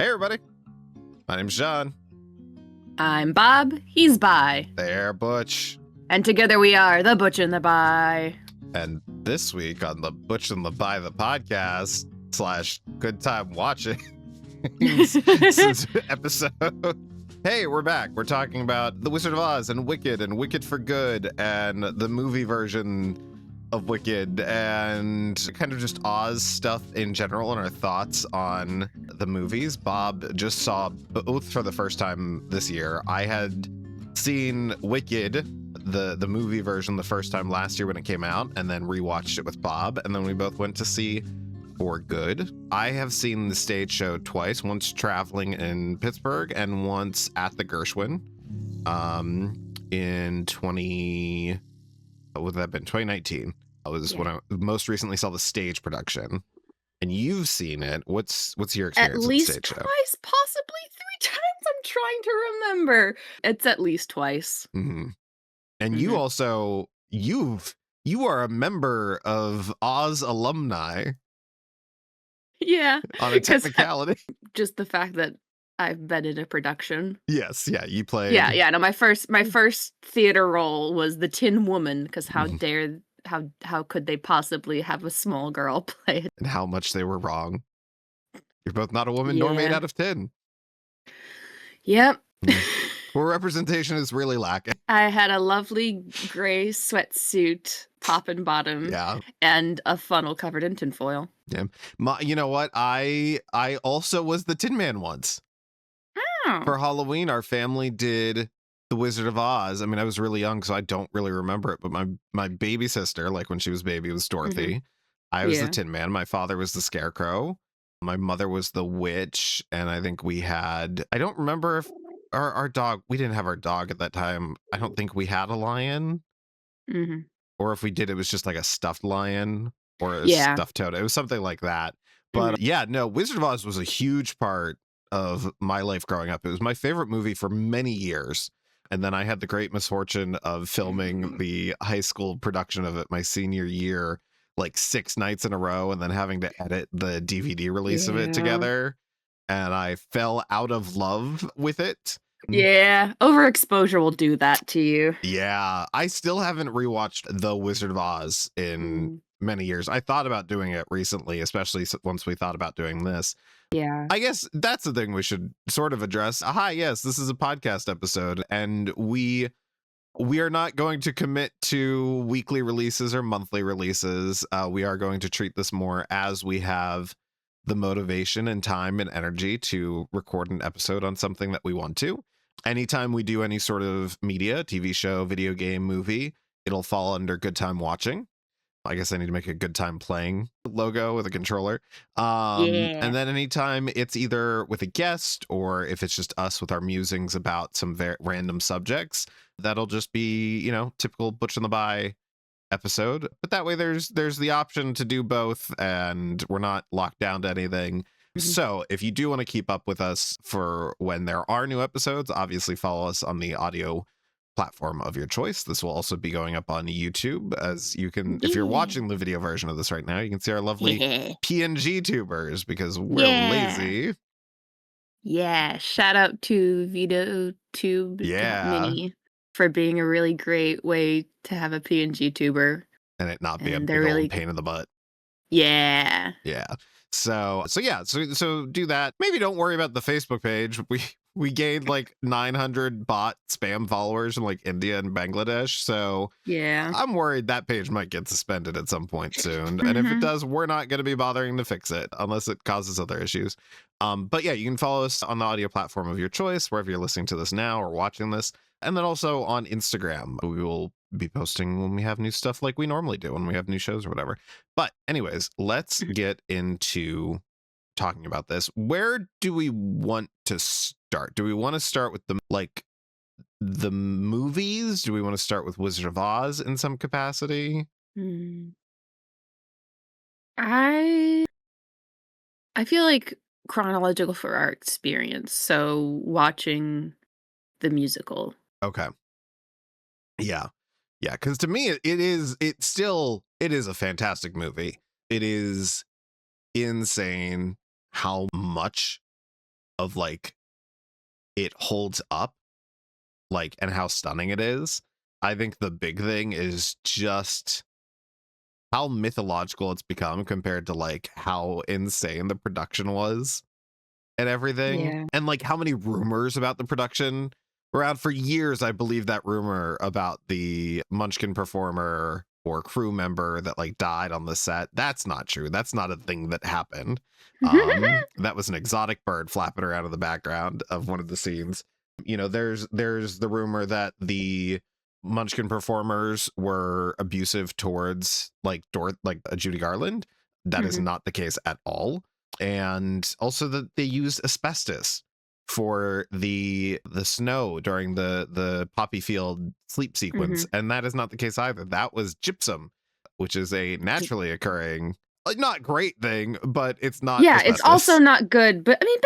Hey everybody, my name's John. I'm Bob, he's Bi. They're Butch. And together we are the Butch and the Bi. And this week on the Butch and the Bi the podcast / good time watching episode. Hey, we're back. We're talking about The Wizard of Oz and Wicked for Good and the movie version of Wicked and kind of just Oz stuff in general and our thoughts on the movies. Bob just saw both for the first time this year. I had seen Wicked, the movie version, the first time last year when it came out, and then rewatched it with Bob, and then we both went to see For Good. I have seen the stage show twice, once traveling in Pittsburgh and once at the Gershwin in 2019. That was when I most recently saw the stage production. And you've seen it. What's your experience at with least the stage show? Twice, possibly 3 times. I'm trying to remember. It's at least twice. Mm-hmm. And you also, you are a member of Oz alumni. Yeah. On a technicality. Just the fact that I've been in a production. Yes, yeah, you played. Yeah. No, my first theater role was the Tin Woman, because how could they possibly have a small girl play it? And how much they were wrong. You're both not a woman nor made out of tin. Yep. Where representation is really lacking. I had a lovely gray sweatsuit, top and bottom, and a funnel covered in tinfoil. Yeah. You know what? I also was the Tin Man once. Oh. For Halloween, our family did The Wizard of Oz. I mean, I was really young, so I don't really remember it. But my baby sister, like when she was baby, was Dorothy. Mm-hmm. I was the Tin Man. My father was the Scarecrow. My mother was the Witch. And I think we had, I don't remember if our dog, we didn't have our dog at that time. I don't think we had a lion. Mm-hmm. Or if we did, it was just like a stuffed lion or a stuffed toad. It was something like that. But Wizard of Oz was a huge part of my life growing up. It was my favorite movie for many years. And then I had the great misfortune of filming the high school production of it my senior year, like 6 nights in a row, and then having to edit the DVD release of it together. And I fell out of love with it. Yeah, overexposure will do that to you. Yeah, I still haven't rewatched The Wizard of Oz in many years. I thought about doing it recently, especially once we thought about doing this. Yeah. I guess that's the thing we should sort of address. Hi, yes, this is a podcast episode, and we are not going to commit to weekly releases or monthly releases. We are going to treat this more as we have the motivation and time and energy to record an episode on something that we want to. Anytime we do any sort of media, TV show, video game, movie, it'll fall under good time watching. I guess I need to make a good time playing logo with a controller. And then anytime it's either with a guest or if it's just us with our musings about some random subjects, that'll just be, typical Butch and the Bi episode. But that way there's the option to do both and we're not locked down to anything. Mm-hmm. So if you do want to keep up with us for when there are new episodes, obviously follow us on the audio platform of your choice. This will also be going up on YouTube, as you can, if you're watching the video version of this right now, you can see our lovely PNG tubers because we're lazy. Yeah, shout out to VideoTube Mini for being a really great way to have a PNG tuber. And it not be a big old pain in the butt. Yeah. Yeah. So do that. Maybe don't worry about the Facebook page. We gained like 900 bot spam followers in like India and Bangladesh. So I'm worried that page might get suspended at some point soon. And if it does, we're not going to be bothering to fix it unless it causes other issues. But yeah, you can follow us on the audio platform of your choice, wherever you're listening to this now or watching this. And then also on Instagram, we will be posting when we have new stuff like we normally do when we have new shows or whatever. But anyways, let's get into talking about this. Where do we want to start? Do we want to start with the movies? Do we want to start with Wizard of Oz in some capacity? I feel like chronological for our experience. So watching the musical. Okay. Yeah. Yeah, because to me it is a fantastic movie. It is insane how much of like it holds up, like, and how stunning it is. I think the big thing is just how mythological it's become compared to like how insane the production was and everything. Yeah. And like how many rumors about the production were out for years. I believe that rumor about the Munchkin performer or crew member that like died on the set. That's not true. That's not a thing that happened. That was an exotic bird flapping around in the background of one of the scenes. You know, there's the rumor that the Munchkin performers were abusive towards like Judy Garland. That is Mhm. not the case at all. And also that they used asbestos for the snow during the poppy field sleep sequence, Mhm. and that is not the case either. That was gypsum, which is a naturally occurring, like, not great thing, but it's not Yeah, it's also asbestos. not good, but I mean,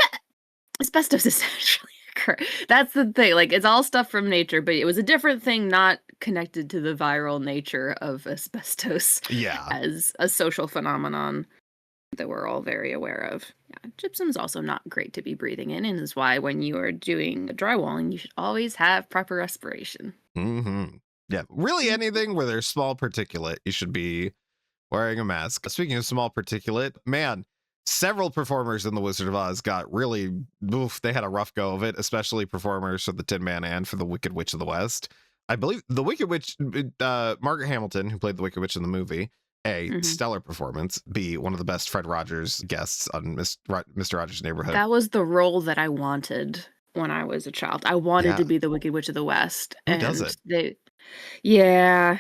asbestos is actually occur. That's the thing. Like, it's all stuff from nature, but it was a different thing, not connected to the viral nature of asbestos Yeah. as a social phenomenon that we're all very aware of. Yeah, gypsum's also not great to be breathing in, and is why when you are doing drywalling, you should always have proper respiration. Yeah, really Mm. anything where there's small particulate, you should be wearing a mask. Speaking of small particulate, man, several performers in The Wizard of Oz got really, oof, they had a rough go of it, especially performers for the Tin Man and for the Wicked Witch of the West. I believe the Wicked Witch, Margaret Hamilton, who played the Wicked Witch in the movie, A, Mhm. stellar performance, B, one of the best Fred Rogers guests on Mr. Rogers' Neighborhood. That was the role that I wanted when I was a child. I wanted Yeah. to be the Wicked Witch of the West, Who does and it? yeah,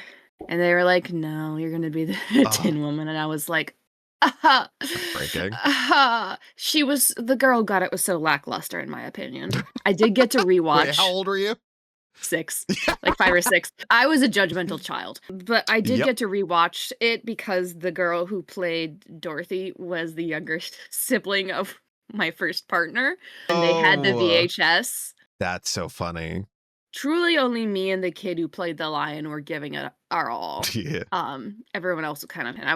and they were like, "No, you're gonna be the Oh, Tin Woman," and I was like, "Ah, breaking. ah." She was the girl got it was so lackluster in my opinion. I did get to Wait, how rewatch old are you? 6, like 5 or 6. I was a judgmental child, but I did Yep. get to rewatch it because the girl who played Dorothy was the younger sibling of my first partner, and they had the Oh, VHS. that's so funny. Truly only me and the kid who played the lion were giving it our all. Yeah. Everyone else kind of and I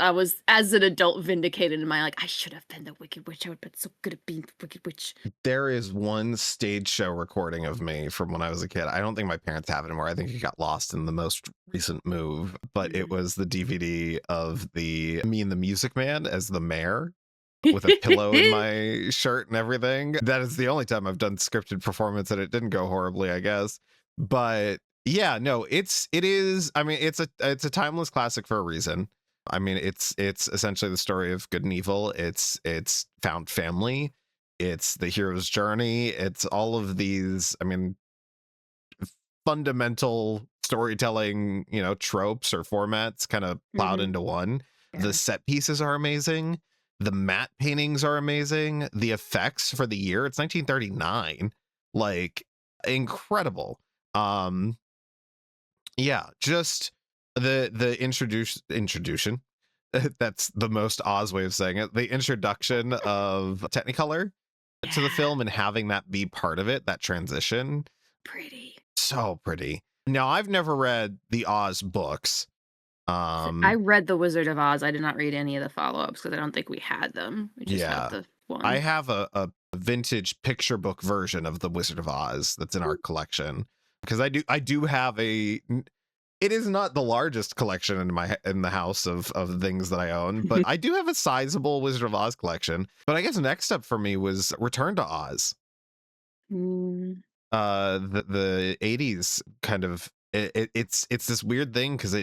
was, as an adult, vindicated in my, like, "I should have been the Wicked Witch. I would have been so good at being the Wicked Witch." There is one stage show recording of me from when I was a kid. I don't think my parents have it anymore. I think it got lost in the most recent move, but it Mm. was the DVD of the me and the Music Man as the mayor with a pillow in my shirt and everything. That is the only time I've done scripted performance and it didn't go horribly, I guess. But yeah, no, it is, I mean, it's a timeless classic for a reason. I mean, it's essentially the story of good and evil. It's found family. It's the hero's journey. It's all of these, I mean, fundamental storytelling, you know, tropes or formats kind of plowed Mhm. into one. The Yeah. set pieces are amazing. The matte paintings are amazing. The effects for the year, it's 1939. Like, incredible. Um yeah, just the introduction. That's the most Oz way of saying it. The introduction of Technicolor to the Yeah. film and having that be part of it, that transition, Pretty. so pretty. Now, I've never read the Oz books. I Um, read The Wizard of Oz. I did not read any of the follow-ups because I don't think we had them. We just had yeah, the I one. have a vintage picture book version of the Wizard of Oz that's in our collection because I do have a. It is not the largest collection in the house of things that I own, but I do have a sizable Wizard of Oz collection. But I guess next up for me was Return to Oz. Mm, The 80s kind of it's this weird thing because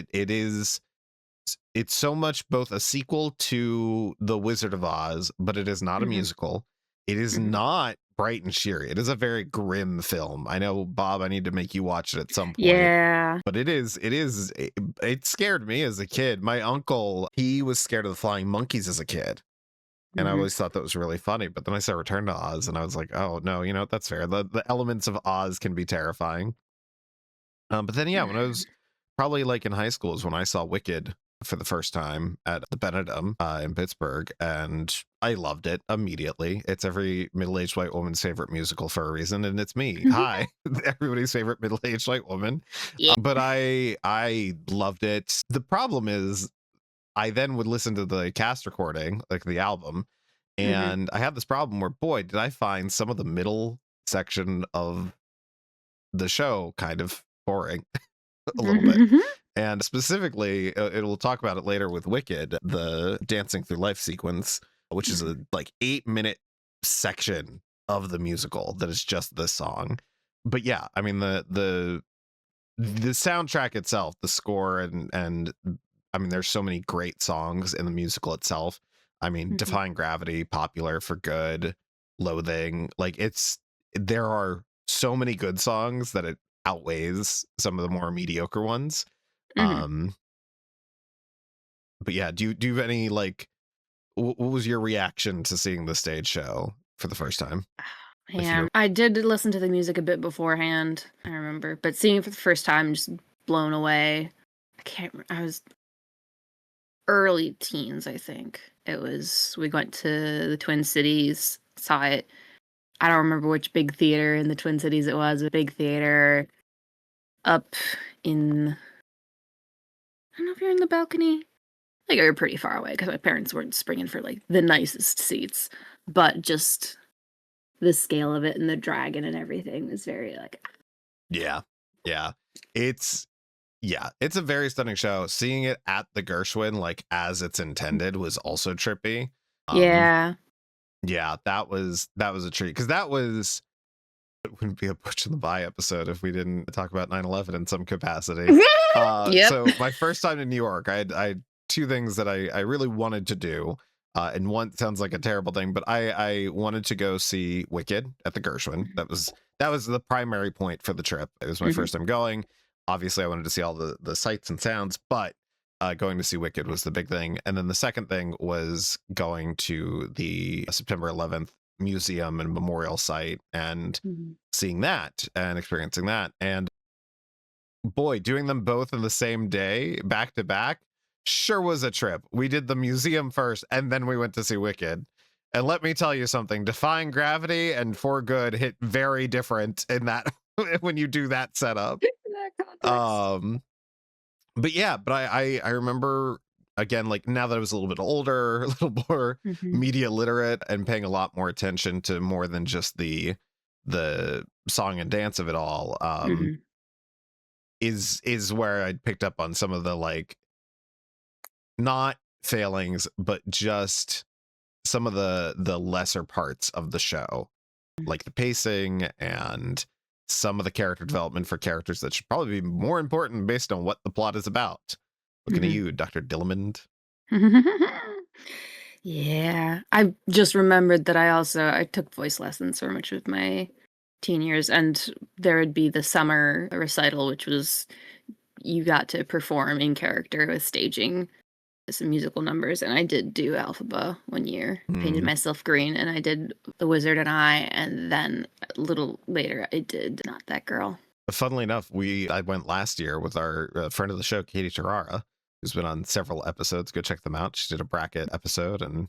it's so much both a sequel to The Wizard of Oz, but it is not a mhm, musical. It is mhm. not bright and cheery. It is a very grim film. I know, Bob, I need to make you watch it at some point. Yeah. But it scared me as a kid. My uncle, he was scared of the flying monkeys as a kid. And I Mhm. always thought that was really funny. But then I saw Return to Oz and I was like, oh no, you know what? That's fair. The elements of Oz can be terrifying. But then, yeah, when I was probably like in high school is when I saw Wicked for the first time at the Benedum in Pittsburgh, and I loved it immediately. It's every middle-aged white woman's favorite musical for a reason, and it's me. Hi, everybody's favorite middle-aged white woman. Yeah. But I loved it. The problem is, I then would listen to the cast recording, like the album, Mm-hmm. And I had this problem where, boy, did I find some of the middle section of the show kind of boring a little bit. And specifically, it'll talk about it later with Wicked, the dancing through life sequence, which is a like 8-minute section of the musical that is just this song. But yeah, I mean the soundtrack itself, the score, and I mean there's so many great songs in the musical itself. I mean, Mm-hmm. Defying Gravity, Popular for Good, Loathing, like there are so many good songs that it outweighs some of the more mediocre ones. Mm-hmm. um but yeah, do you have any like what was your reaction to seeing the stage show for the first time? If Yeah, you're I did listen to the music a bit beforehand, I remember, but seeing it for the first time, just blown away. I was early teens, I think. We went to the Twin Cities, saw it. I don't remember which big theater in the Twin Cities it was, a big theater up in, I don't know if you're in the balcony. Like, we were pretty far away because my parents weren't springing for like the nicest seats, but just the scale of it and the dragon and everything was very like, yeah, yeah, it's it's a very stunning show. Seeing it at the Gershwin, like as it's intended, was also trippy. um yeah. yeah, that was a treat, because it wouldn't be a Butch in the Buy episode if we didn't talk about 9/11 in some capacity. Yep. So my first time in New York, I had two things that I really wanted to do. And one sounds like a terrible thing, but I wanted to go see Wicked at the Gershwin. That was the primary point for the trip. It was my Mhm. first time going. Obviously, I wanted to see all the sights and sounds, but going to see Wicked was the big thing. And then the second thing was going to the September 11th museum and memorial site and Mhm. seeing that and experiencing that. And boy, doing them both in the same day, back to back, sure was a trip. We did the museum first, and then we went to see Wicked. And let me tell you something, Defying Gravity and For Good hit very different in that when you do that setup. In that context. Um, but yeah, but I remember, again, like now that I was a little bit older, a little more Mhm. media literate and paying a lot more attention to more than just the song and dance of it all. Mhm. Is where I picked up on some of the like not failings, but just some of the lesser parts of the show, like the pacing and some of the character development for characters that should probably be more important based on what the plot is about. Looking at Mhm. you, Dr. Dillamond. Yeah. I just remembered that I took voice lessons for much of my teen years, and there would be the summer recital, which was you got to perform in character with staging some musical numbers, and I did do Elphaba one year. Painted Hmm. myself green, and I did The Wizard and and then a little later I did Not That Girl. Funnily enough, I went last year with our friend of the show, Katie Tarara, who's been on several episodes. Go check them out. She did a bracket episode and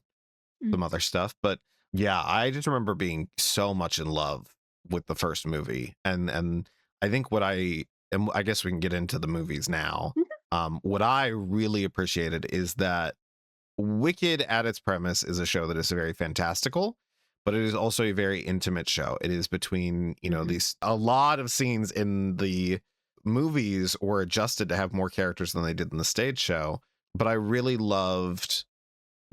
Mm. some other stuff. But yeah, I just remember being so much in love with the first movie. And I think and I guess we can get into the movies now. What I really appreciated is that Wicked at its premise is a show that is very fantastical, but it is also a very intimate show. It is between, Mhm. these a lot of scenes in the movies were adjusted to have more characters than they did in the stage show. But I really loved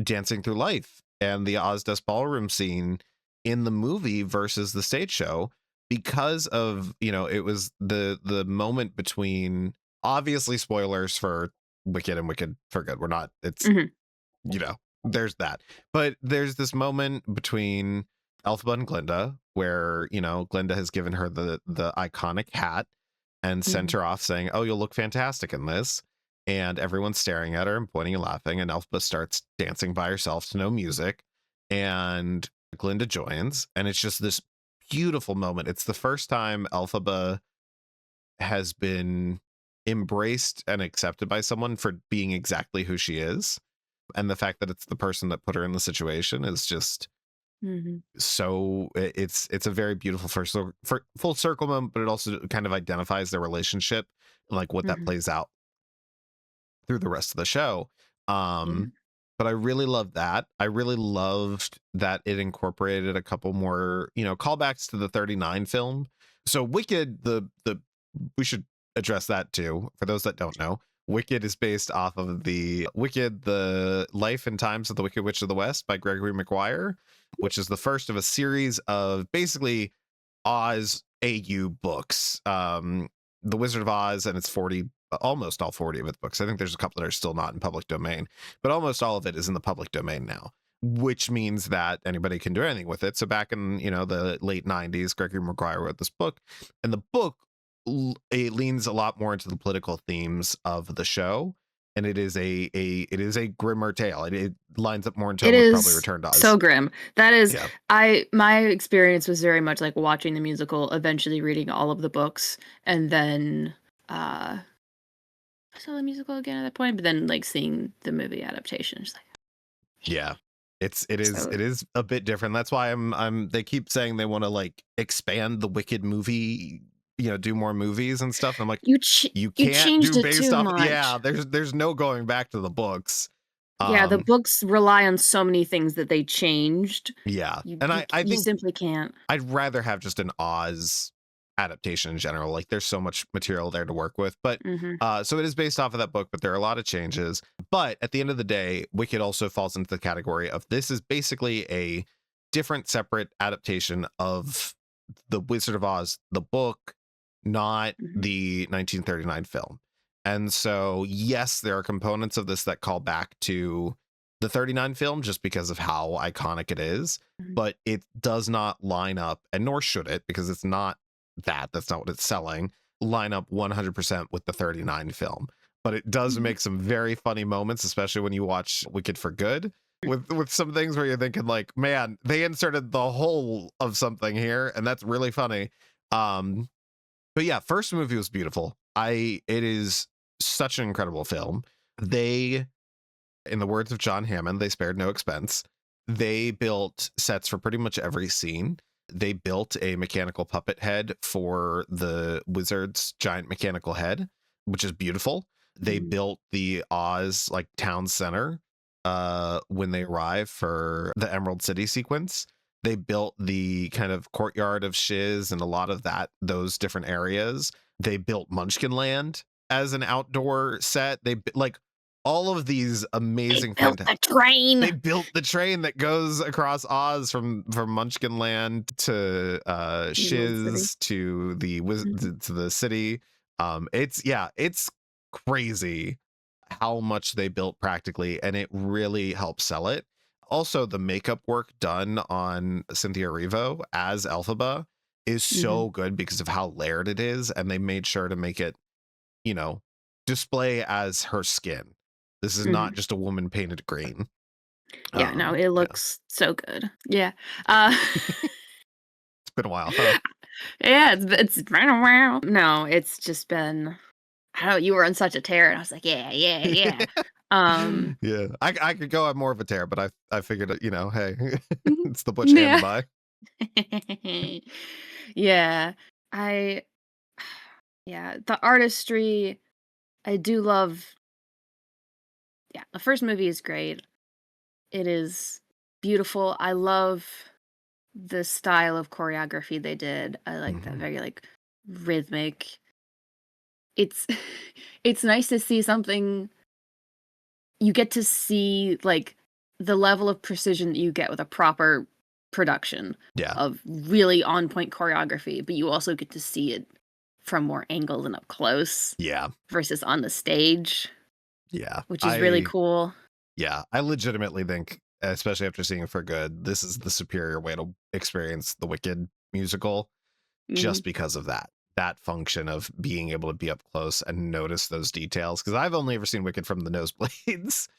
Dancing Through Life and the Ozdes Ballroom scene in the movie versus the stage show, because of, it was the moment between, obviously spoilers for Wicked and Wicked for Good. We're not, it's, Mhm. you know, there's that. But there's this moment between Elphaba and Glinda where, Glinda has given her the iconic hat and sent Mhm. her off saying, "Oh, you'll look fantastic in this." And everyone's staring at her and pointing and laughing. And Elphaba starts dancing by herself to no music. And Glinda joins. And it's just this beautiful moment. It's the first time Elphaba has been embraced and accepted by someone for being exactly who she is. And the fact that it's the person that put her in the situation is just Mhm. so it's a very beautiful for full circle moment, but it also kind of identifies their relationship and like what that Mhm. plays out through the rest of the show. Yeah. um but I really loved that. I really loved that it incorporated a couple more, callbacks to the 39 film. So Wicked, the we should address that too. For those that don't know, Wicked is based off of the Wicked, the Life and Times of the Wicked Witch of the West by Gregory Maguire, which is the first of a series of basically Oz AU books. The Wizard of Oz and its 40, almost all 40 of its books. I think there's a couple that are still not in public domain, but almost all of it is in the public domain now, which means that anybody can do anything with it. So back in, the late 90s, Gregory Maguire wrote this book, and the book, it leans a lot more into the political themes of the show. And it is a grimmer tale. It lines up more in tone with probably Return to Oz. So grim. That is, my experience was very much like watching the musical, eventually reading all of the books, and then I saw the musical again at that point, but then like seeing the movie adaptation, just like it is a bit different. That's why they keep saying they want to like expand the Wicked movie, do more movies and stuff. I'm like, you can't do based off. Much. Yeah, there's no going back to the books. The books rely on so many things that they changed. Yeah, I think simply can't. I'd rather have just an Oz adaptation in general. Like there's so much material there to work with, but so it is based off of that book, but there are a lot of changes. But at the end of the day, Wicked also falls into the category of this is basically a different, separate adaptation of the Wizard of Oz, the book, not the 1939 film. And so, yes, there are components of this that call back to the 39 film just because of how iconic it is, but it does not line up, and nor should it, because it's not that's not what it's selling, line up 100% with the 39 film. But it does make some very funny moments, especially when you watch Wicked for Good, with some things where you're thinking like, man, they inserted the whole of something here, and that's really funny. But yeah, first movie was beautiful. It is such an incredible film. They, in the words of John Hammond, they spared no expense. They built sets for pretty much every scene. They built a mechanical puppet head for the wizard's giant mechanical head, which is beautiful. They built the Oz like town center when they arrive for the Emerald City sequence. They built the kind of courtyard of Shiz and a lot of those different areas. They built Munchkin Land as an outdoor set. They like all of these amazing. They built the train. They built the train that goes across Oz from Munchkin Land to Shiz to the to the city. It's crazy how much they built practically, and it really helps sell it. Also, the makeup work done on Cynthia Erivo as Elphaba is so good because of how layered it is, and they made sure to make it, display as her skin. This is not just a woman painted green. Yeah, no, it looks so good. Yeah. It's been a while, huh? Yeah, it's been a while. No, it's just been, I don't know, you were on such a tear, and I was like, yeah. Yeah, I could go on more of a tear, but I figured, hey, it's the butch and the buy. Yeah, the artistry, I do love. Yeah, the first movie is great. It is beautiful. I love the style of choreography they did. I like that very like rhythmic. It's it's nice to see something. You get to see like the level of precision that you get with a proper production of really on point choreography, but you also get to see it from more angles and up close. Yeah. Versus on the stage. Yeah. Which is really cool. Yeah. I legitimately think, especially after seeing it for good, this is the superior way to experience the Wicked musical just because of that function of being able to be up close and notice those details. Because I've only ever seen Wicked from the nosebleeds.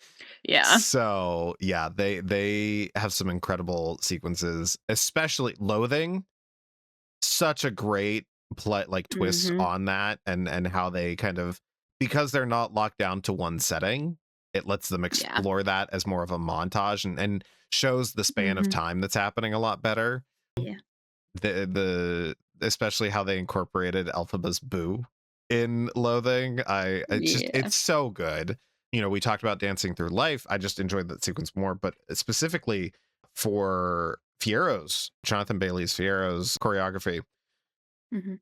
Yeah. So yeah, they have some incredible sequences, especially Loathing. Such a great twist on that, and how they kind of, because they're not locked down to one setting, it lets them explore that as more of a montage and shows the span of time that's happening a lot better. Yeah. The especially how they incorporated Elphaba's boo in Loathing. It's so good. we talked about Dancing Through Life. I just enjoyed that sequence more, but specifically for Jonathan Bailey's Fierro's choreography. Mhm.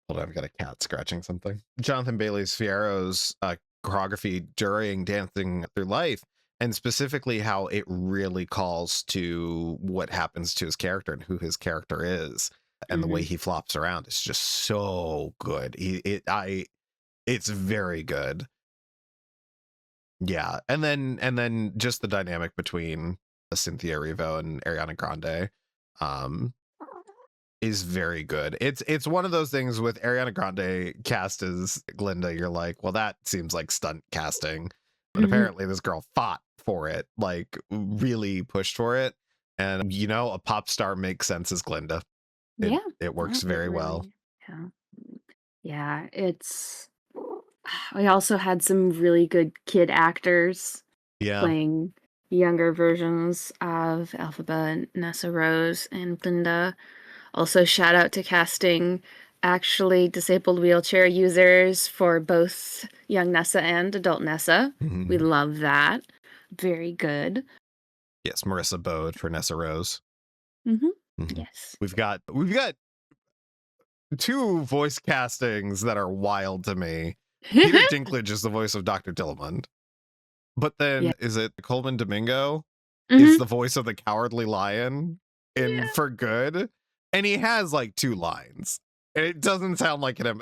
Hold on, I've got a cat scratching something. Jonathan Bailey's Fierro's choreography during Dancing Through Life, and specifically how it really calls to what happens to his character and who his character is, and the way Mhm. he flops around. It's just so good. It's very good. Yeah, and then just the dynamic between Cynthia Erivo and Ariana Grande is very good. It's one of those things with Ariana Grande cast as Glinda. You're like, well, that seems like stunt casting, but Mhm. apparently this girl fought for it, like really pushed for it, and a pop star makes sense as Glinda. It Yeah. it No, works it very well. really yeah. Yeah, it's we also had some really good kid actors Yeah. playing younger versions of Elphaba and Nessa Rose and Glinda. Also, shout out to casting actually disabled wheelchair users for both young Nessa and adult Nessa. We Mhm. love that. Very good. Yes, Marissa Bode for Nessa Rose. Hmm. Mhm. Yes. We've got two voice castings that are wild to me. Peter Dinklage is the voice of Dr. Dillamond, but Yeah. then is it Coleman Domingo is Hmm. the voice of the Cowardly Lion in Yeah. For Good, and he has like two lines, and it doesn't sound like him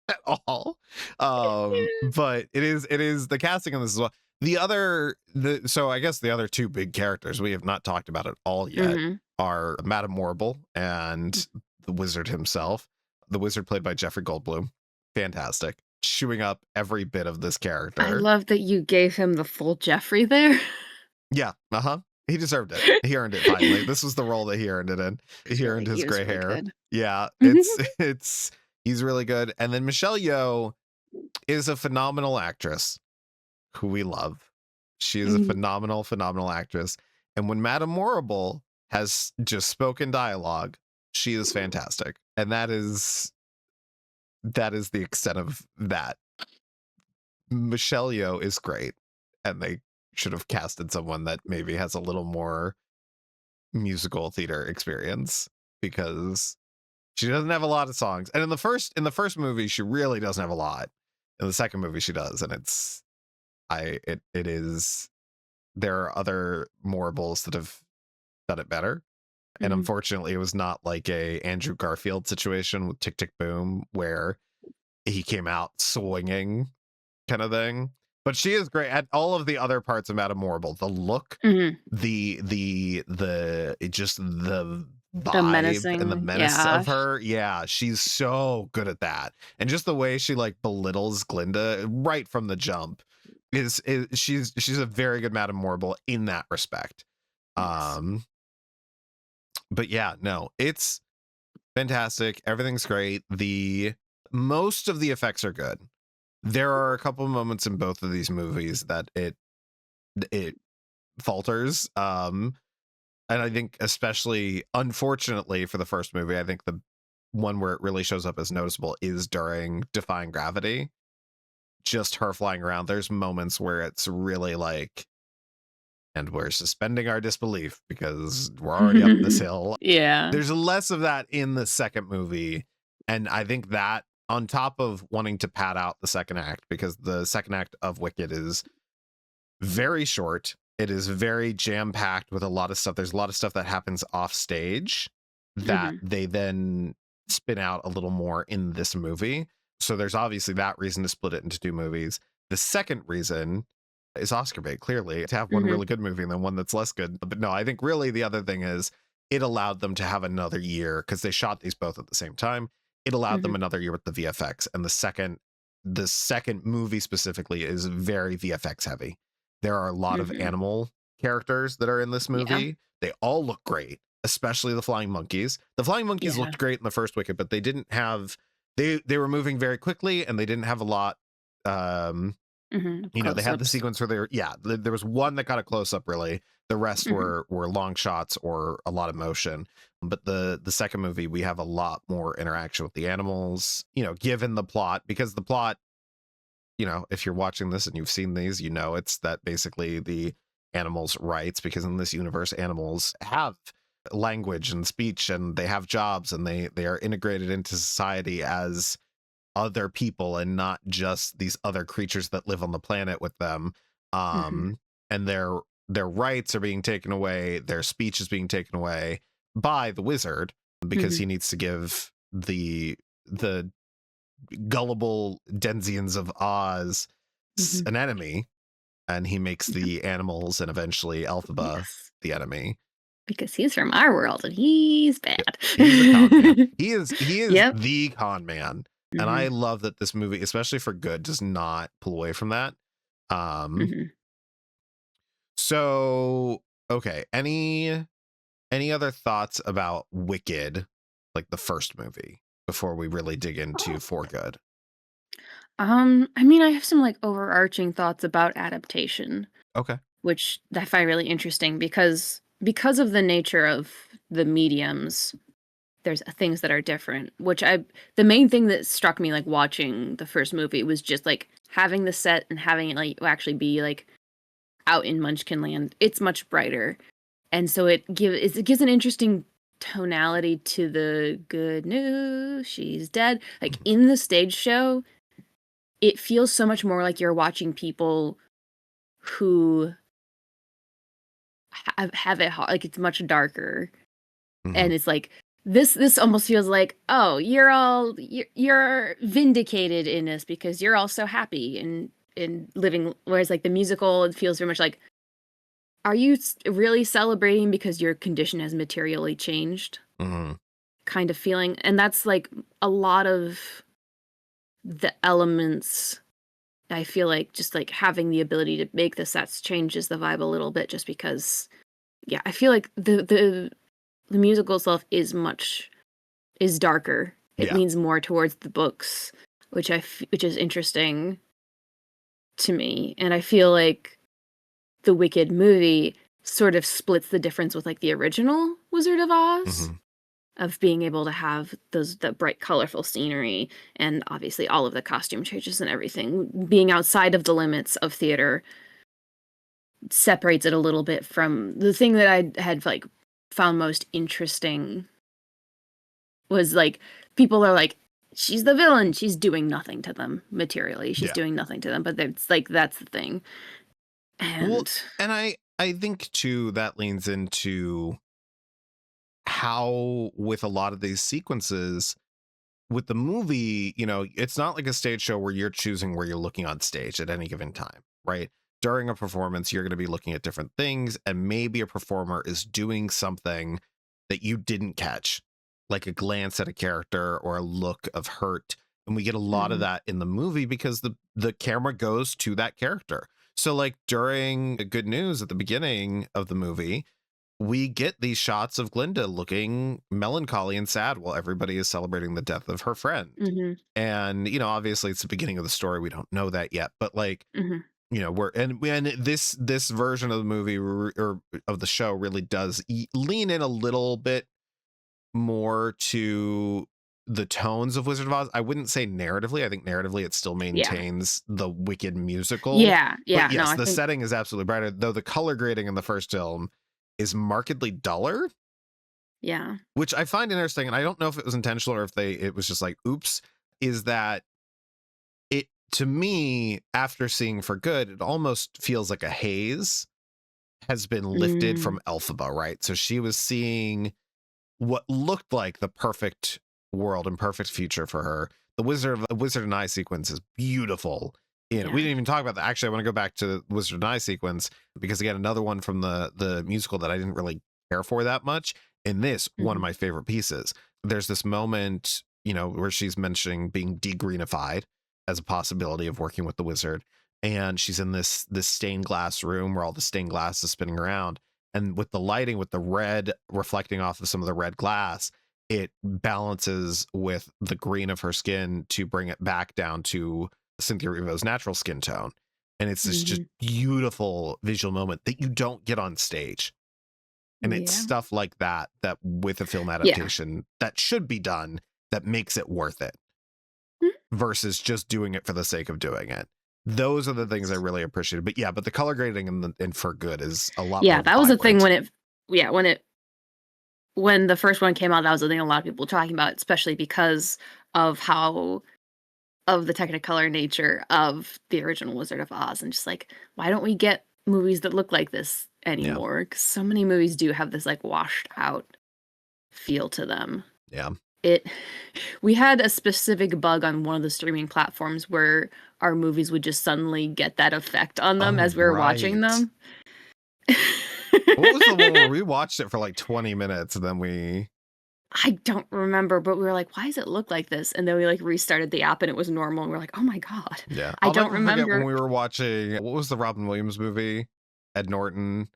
at all. But it is the casting in this as well. So I guess the other two big characters we have not talked about at all yet Hmm. are Madame Morrible and the wizard himself. The wizard played by Jeffrey Goldblum. Fantastic. Chewing up every bit of this I character. love that you gave him the full Jeffrey there. Yeah, uh-huh. He deserved it. He earned it finally. This was the role that he earned it in. He earned He his was gray really hair. good. Yeah, it's he's really good. And then Michelle Yeoh is a phenomenal actress who we love. She is a Mhm. phenomenal, phenomenal actress. And when Madame Morrible has just spoken dialogue, she is fantastic. And that is the extent of that. Michelle Yeoh is great, and they should have casted someone that maybe has a little more musical theater experience, because she doesn't have a lot of songs. And in the first movie, she really doesn't have a lot. In the second movie, she does, and it is. There are other Morables that have done it better, and Mhm. unfortunately, it was not like a Andrew Garfield situation with Tick Tick Boom where he came out swinging kind of thing. But she is great at all of the other parts of Madame Morrible. The look, Mhm. just the The vibe and the menacing, menace yeah. of her. Yeah, she's so good at that. And just the way she like belittles Glinda right from the jump is she's a very good Madame Morrible in that respect. Yes. Um, but yeah, no, it's fantastic. Everything's great. The most of the effects are good. There are a couple of moments in both of these movies that it falters. And I think especially unfortunately for the first movie, I think the one where it really shows up as noticeable is during Defying Gravity. Just her flying around. There's moments where it's really like, and we're suspending our disbelief because we're already up this hill. Yeah. There's less of that in the second movie. And I think that on top of wanting to pad out the second act, because the second act of Wicked is very short. It is very jam packed with a lot of stuff. There's a lot of stuff that happens off stage that Mhm. they then spin out a little more in this movie. So there's obviously that reason to split it into two movies. The second reason is Oscar bait, clearly, to have one Mhm. really good movie and then one that's less good. But no, I think really the other thing is it allowed them to have another year because they shot these both at the same time. It allowed them Mhm. another year with the VFX. And the second movie specifically is very VFX heavy. There are a lot of Mhm. animal characters that are in this Yeah. movie. They all look great, especially the flying monkeys. The flying monkeys Yeah. looked great in the first Wicked, but they didn't have they were moving very quickly and they didn't have a lot. um Mhm. they had the Close-ups. sequence where there was one that got a close up really. The rest Mhm. were long shots or a lot of motion. But the second movie, we have a lot more interaction with the animals, given the plot, because the plot you know, if you're watching this and you've seen these, you know, it's that basically the animals' rights, because in this universe, animals have language and speech, and they have jobs, and they are integrated into society as other people and not just these other creatures that live on the planet with them. Hmm. And their rights are being taken away, their speech is being taken away by the wizard, because Hmm. he needs to give the gullible Denzians of Oz Hmm. an enemy, and he makes Yep. the animals and eventually Elphaba Yes, the enemy. because he's from our world and he's Yeah, bad. he's a con man. He is Yep. the con man. And Hmm. I love that this movie, especially for good, does not pull away from that. Um Hmm. so okay, any other thoughts about Wicked, like the first movie, before we really dig into For Good? I mean, I have some like overarching thoughts about adaptation, Okay. which I find really interesting because of the nature of the mediums. There's things that are different, which I the main thing that struck me like watching the first movie was just like having the set and having it like actually be like out in Munchkin Land. It's much brighter, and so it gives an interesting tonality to the good news she's dead. Like in the stage show, it feels so much more like you're watching people who have it hard. Like it's much darker, Mhm. and it's like this almost feels like, oh, you're vindicated in this because you're all so happy and in living. Whereas like the musical, it feels very much like, are you really celebrating because your condition has materially changed? Mhm. Kind of feeling, and that's like a lot of the elements. I feel like just like having the ability to make the sets changes the vibe a little bit, just because. Yeah, I feel like the musical itself is darker. It Yeah. leans more towards the books, which is interesting to me, and I feel like the Wicked movie sort of splits the difference with like the original Wizard of Oz Mhm. of being able to have the bright colorful scenery and obviously all of the costume changes and everything being outside of the limits of theater separates it a little bit from the thing that I had like found most interesting was like people are like, she's the villain, she's doing nothing to them materially, she's Yeah. doing nothing to them, but it's like that's the thing. Well, And and I think too that leans into how, with a lot of these sequences with the movie, you know, it's not like a stage show where you're choosing where you're looking on stage at any given time, right? During a performance, you're going to be looking at different things, and maybe a performer is doing something that you didn't catch, like a glance at a character or a look of hurt. And we get a lot of mhm, that in the movie because the camera goes to that character. So like during Good News at the beginning of the movie, we get these shots of Glinda looking melancholy and sad while everybody is celebrating the death of her friend. mhm, And, you know, obviously it's the beginning of the story. We don't know that yet, but like, mhm, you know, and this version of the movie or of the show really does lean in a little bit more to the tones of Wizard of Oz. I wouldn't say narratively. I think narratively it still yeah, maintains the Wicked musical. yeah, But yeah, no, yes, I the think, setting is absolutely brighter, though the color grading in the first film is markedly duller, yeah, which I find interesting. And I don't know if it was intentional or if it was just like, oops, is that it, to me, after seeing For Good, it almost feels like a haze has been lifted mm, from Elphaba, right? So she was seeing what looked like the perfect world and perfect future for her. The Wizard and I sequence is beautiful. You know, we yeah, didn't even talk about that. Actually, I want to go back to the Wizard and I sequence because again, another one from the musical that I didn't really care for that much. In this, one of mhm, my favorite pieces. There's this moment, you know, where she's mentioning being degreenified as a possibility of working with the wizard. And she's in this stained glass room where all the stained glass is spinning around, and with the lighting, with the red reflecting off of some of the red glass, it balances with the green of her skin to bring it back down to Cynthia Erivo's natural skin tone. And it's this just mhm, beautiful visual moment that you don't get on stage. And it's yeah, stuff like that that with a film yeah, adaptation that should be done, that makes it worth it mm, versus just doing it for the sake of doing it. those are the things I really appreciated. But yeah, but the color grading in For Good is a lot Yeah, more that was a thing vibrant. when the first one came out, that was the thing a lot of people were talking about, especially because of the Technicolor nature of the original Wizard of Oz, and just like, why don't we get movies that look like this anymore? Because so many movies do have this like washed out feel to them. Yeah. We had a specific bug on one of the streaming platforms where our movies would just suddenly get that effect on them as we were watching them. What was the one where we watched it for like 20 minutes and then I don't remember, but we were like, why does it look like this? And then we like restarted the app and it was normal. And we're like, oh my God. Yeah. I don't remember. Forget when we were watching, what was the Robin Williams movie? Ed Norton.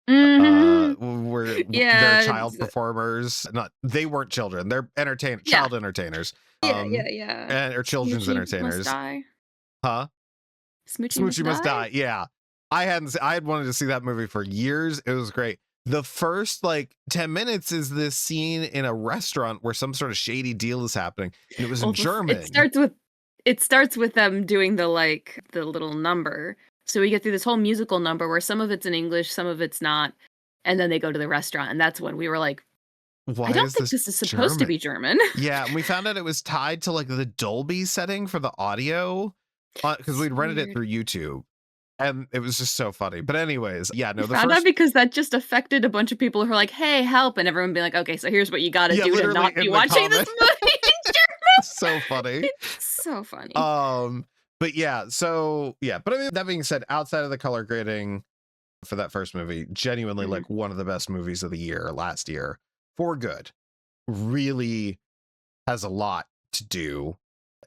Where they're child performers. They weren't children. They're child entertainers. Or children's entertainers. Must die. Huh? Smoochie Must Die. Yeah. I had wanted to see that movie for years. It was great. The first like 10 minutes is this scene in a restaurant where some sort of shady deal is happening. And it was in German. It starts with them doing the little number. So we get through this whole musical number where some of it's in English, some of it's not. And then they go to the restaurant. And that's when we were like, I don't think this is supposed to be German. Yeah. And we found out it was tied to like the Dolby setting for the audio because we'd rented it through YouTube. And it was just so funny. But anyways, yeah, no, found out because that just affected a bunch of people who are like, hey, help. And everyone be like, okay, so here's what you got to do to not be watching this movie in German. So funny. It's so funny. But yeah, so yeah. But I mean, that being said, outside of the color grading for that first movie, genuinely like one of the best movies of the year last year. For Good really has a lot to do.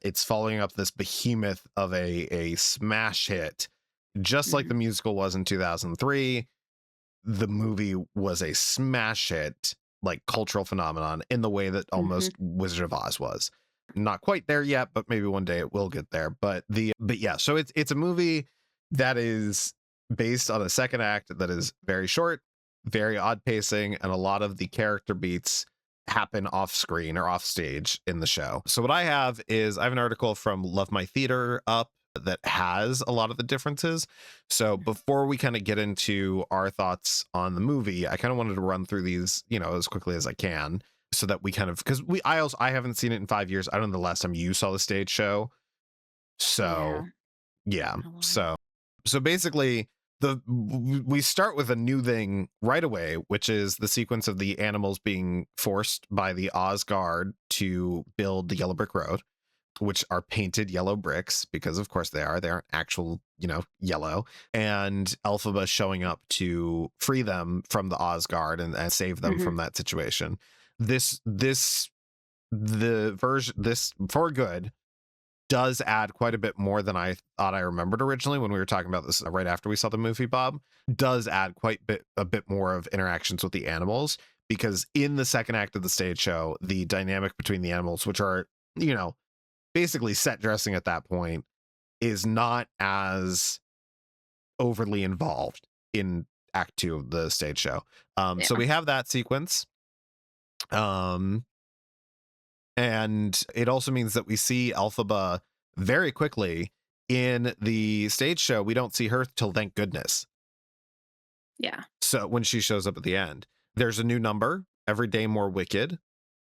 It's following up this behemoth of a smash hit. Just like the musical was in 2003, the movie was a smash hit, like cultural phenomenon in the way that almost Wizard of Oz was. Not quite there yet, but maybe one day it will get there. But yeah, so it's a movie that is based on a second act that is very short, very odd pacing, and a lot of the character beats happen off screen or off stage in the show. So what I have an article from Love My Theater up that has a lot of the differences. So before we kind of get into our thoughts on the movie, I kind of wanted to run through these, as quickly as I can, so that we kind of, because I haven't seen it in 5 years. I don't know the last time you saw the stage show. So yeah. So basically we start with a new thing right away, which is the sequence of the animals being forced by the Oz Guard to build the Yellow Brick Road, which are painted yellow bricks because of course they aren't actual, yellow, and Elphaba showing up to free them from the Oz Guard and save them from that situation. This For Good does add quite a bit more than I thought I remembered originally when we were talking about this right after we saw the movie. Bob does add a bit more of interactions with the animals, because in the second act of the stage show, the dynamic between the animals, which are, basically set dressing at that point, is not as overly involved in act 2 of the stage show. So we have that sequence. And it also means that we see Elphaba very quickly. In the stage show, we don't see her till Thank Goodness. Yeah. So when she shows up at the end, there's a new number, Every Day More Wicked.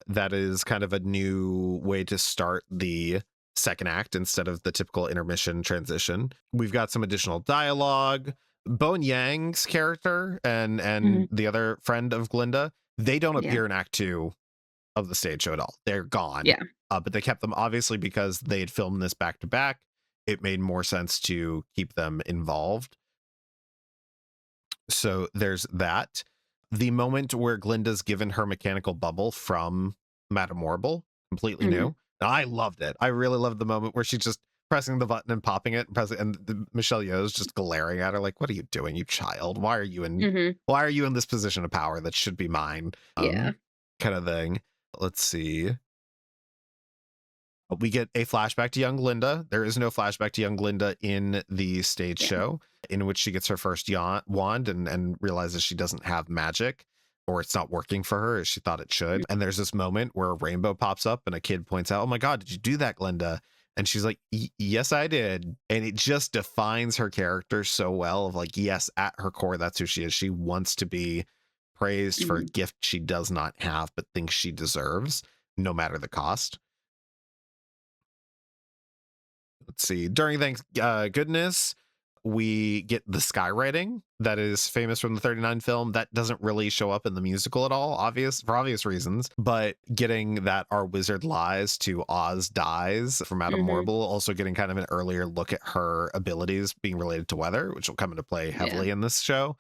That is kind of a new way to start the second act instead of the typical intermission transition. We've got some additional dialogue. Bowen Yang's character and the other friend of Glinda, they don't appear in act 2 of the stage show at all. They're gone. Yeah. But they kept them obviously because they had filmed this back to back. It made more sense to keep them involved. So there's that. The moment where Glinda's given her mechanical bubble from Madame Warble, completely new. I loved it. I really loved the moment where she's just pressing the button and popping it, and Michelle Yeoh's just glaring at her like, "What are you doing, you child? Why are you in this position of power that should be mine?" Kind of thing. Let's see. We get a flashback to young Glinda. There is no flashback to young Glinda in the stage show, in which she gets her first wand and realizes she doesn't have magic, or it's not working for her as she thought it should. And there's this moment where a rainbow pops up and a kid points out, "Oh my God, did you do that, Glinda?" And she's like, yes, I did. And it just defines her character so well of like, yes, at her core, that's who she is. She wants to be praised for a Mhm. gift she does not have, but thinks she deserves, no matter the cost. Let's see. During Thank Goodness, we get the skywriting that is famous from the 39 film. That doesn't really show up in the musical at all, for obvious reasons. But getting that Our Wizard Lies to Oz Dies from Madame Mhm. Morble, also getting kind of an earlier look at her abilities being related to weather, which will come into play Yeah. heavily in this show.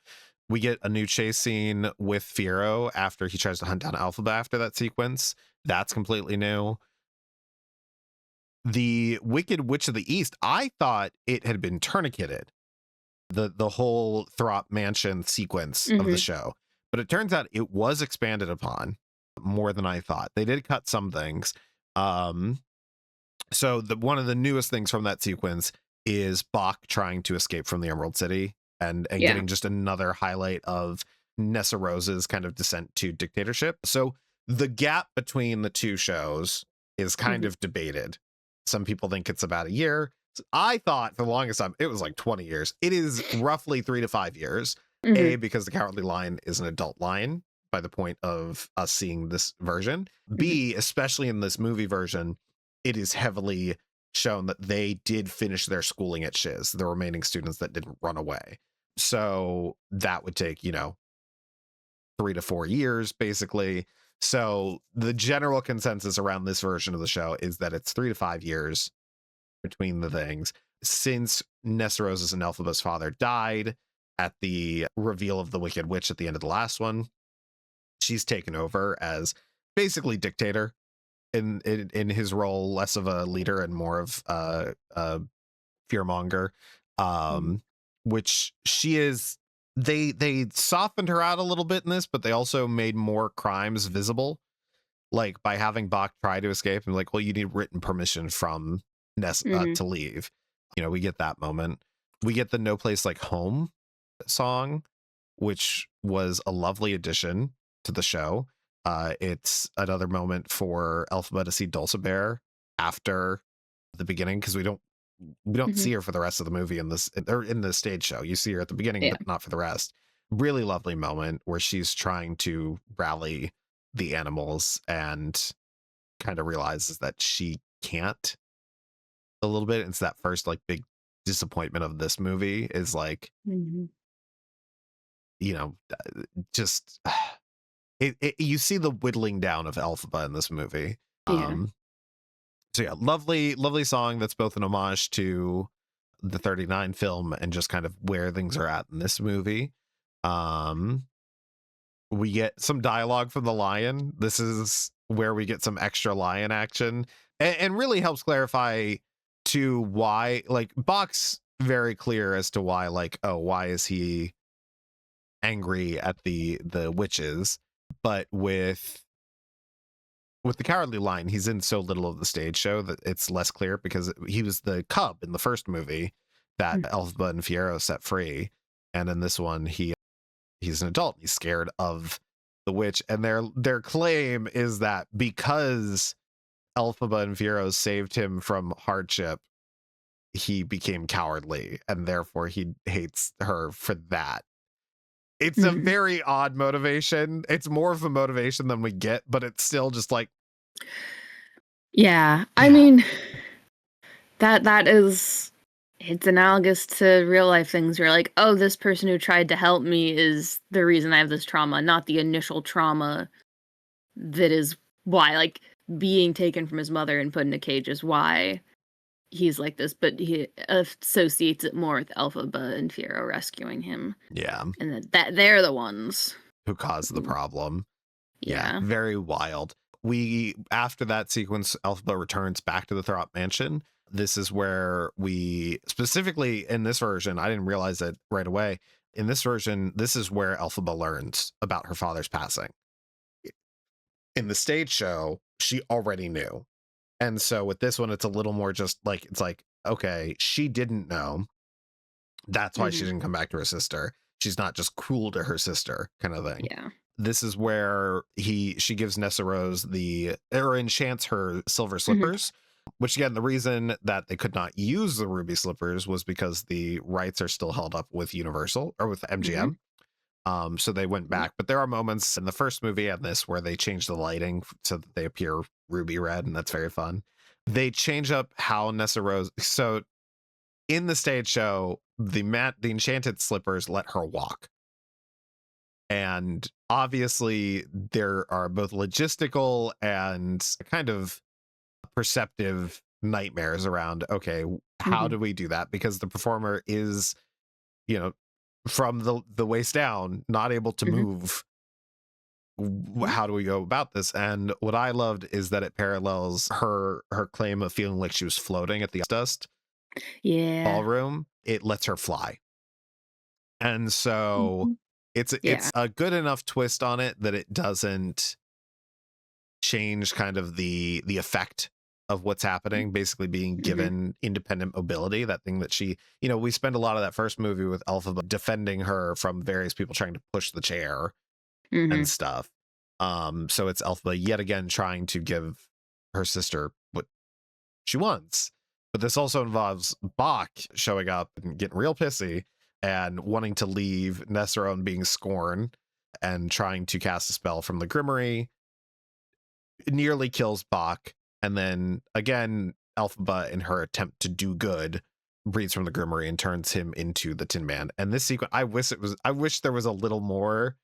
We get a new chase scene with Fiyero after he tries to hunt down Elphaba after that sequence. That's completely new. The Wicked Witch of the East, I thought it had been tourniqueted, the whole Thropp mansion sequence of the Mhm. show, but it turns out it was expanded upon more than I thought. They did cut some things. um so the one of the newest things from that sequence is Bach trying to escape from the Emerald City, and Yeah. getting just another highlight of Nessa Rose's kind of descent to dictatorship. So the gap between the two shows is kind Mhm. of debated. Some people think it's about a year. I thought for the longest time it was like 20 years. It is roughly 3 to 5 years. A, Mhm. because the Cowardly Lion is an adult lion by the point of us seeing this version. Mhm. B, especially in this movie version, it is heavily shown that they did finish their schooling at Shiz, the remaining students that didn't run away. So that would take, 3 to 4 years, basically. So the general consensus around this version of the show is that it's 3 to 5 years between the things. Since Nessarose's and Elphaba's father died at the reveal of the Wicked Witch at the end of the last one, she's taken over as basically dictator in his role, less of a leader and more of a fearmonger. Mhm. um which she is. They softened her out a little bit in this, but they also made more crimes visible, like by having Bach try to escape and like, well, you need written permission from Ness Mhm. to leave. We get that moment. We get the No Place Like Home song, which was a lovely addition to the show. It's another moment for Elphaba to see Dulcibert after the beginning, because we don't Mhm. see her for the rest of the movie in the stage show. You see her at the beginning, Yeah. but not for the rest. Really lovely moment where she's trying to rally the animals and kind of realizes that she can't a little bit. It's that first like big disappointment of this movie is like, Mhm. just you see the whittling down of Elphaba in this movie. Yeah. So yeah, lovely song that's both an homage to the 39 film and just kind of where things are at in this movie. um we get some dialogue from the lion. This is where we get some extra lion action, and really helps clarify to why, like, Bach's very clear as to why, like, oh, why is he angry at the witches, but with the Cowardly Lion, he's in so little of the stage show that it's less clear, because he was the cub in the first movie that Mm. Elphaba and Fiyero set free, and in this one he's an adult. He's scared of the witch, and their claim is that because Elphaba and Fiyero saved him from hardship, he became cowardly, and therefore he hates her for that. It's a Mhm. very odd motivation. It's more of a motivation than we get, but it's still just like, Yeah. I yeah. mean, that is it's analogous to real life things where like, oh, this person who tried to help me is the reason I have this trauma, not the initial trauma that is why, like, being taken from his mother and put in a cage is why he's like this, but he associates it more with Elphaba and Fiyero rescuing him, Yeah, and that they're the ones who caused the who problem. Yeah, yeah. very wild. We After that sequence, Elphaba returns back to the Thropp mansion. This is where we specifically in this version, I didn't realize it right away. In this version, this is where Elphaba learns about her father's passing. In the stage show, she already knew. And so with this one, it's a little more just like, it's like, okay, she didn't know. That's why she Mhm. didn't come back to her sister. She's not just cruel to her sister, kind of thing. Yeah. This is where she gives Nessa Rose or enchants her silver Mhm. slippers, Which again, the reason that they could not use the ruby slippers was because the rights are still held up with Universal or with MGM. So they went back, but there are moments in the first movie and this where they change the lighting so that they appear ruby red, and that's very fun. They change up how Nessa Rose. So in the stage show, the enchanted slippers let her walk, and obviously there are both logistical and kind of perceptive nightmares around. Okay, how do we do that? Because the performer is, you know, from the waist down, not able to move. How do we go about this? And what I loved is that it parallels her claim of feeling like she was floating at the dust ballroom. It lets her fly, and so it's a good enough twist on it that it doesn't change kind of the effect of what's happening, basically being given independent mobility, that thing that she, you know, we spend a lot of that first movie with Elphaba defending her from various people trying to push the chair and stuff. So it's Elphaba yet again trying to give her sister what she wants. But this also involves Bach showing up and getting real pissy and wanting to leave Nessarone being scorned and trying to cast a spell from the Grimoire. It nearly kills Bach. And then again, Elphaba, in her attempt to do good, breathes from the Grimoire and turns him into the Tin Man. And this sequence, I wish there was a little more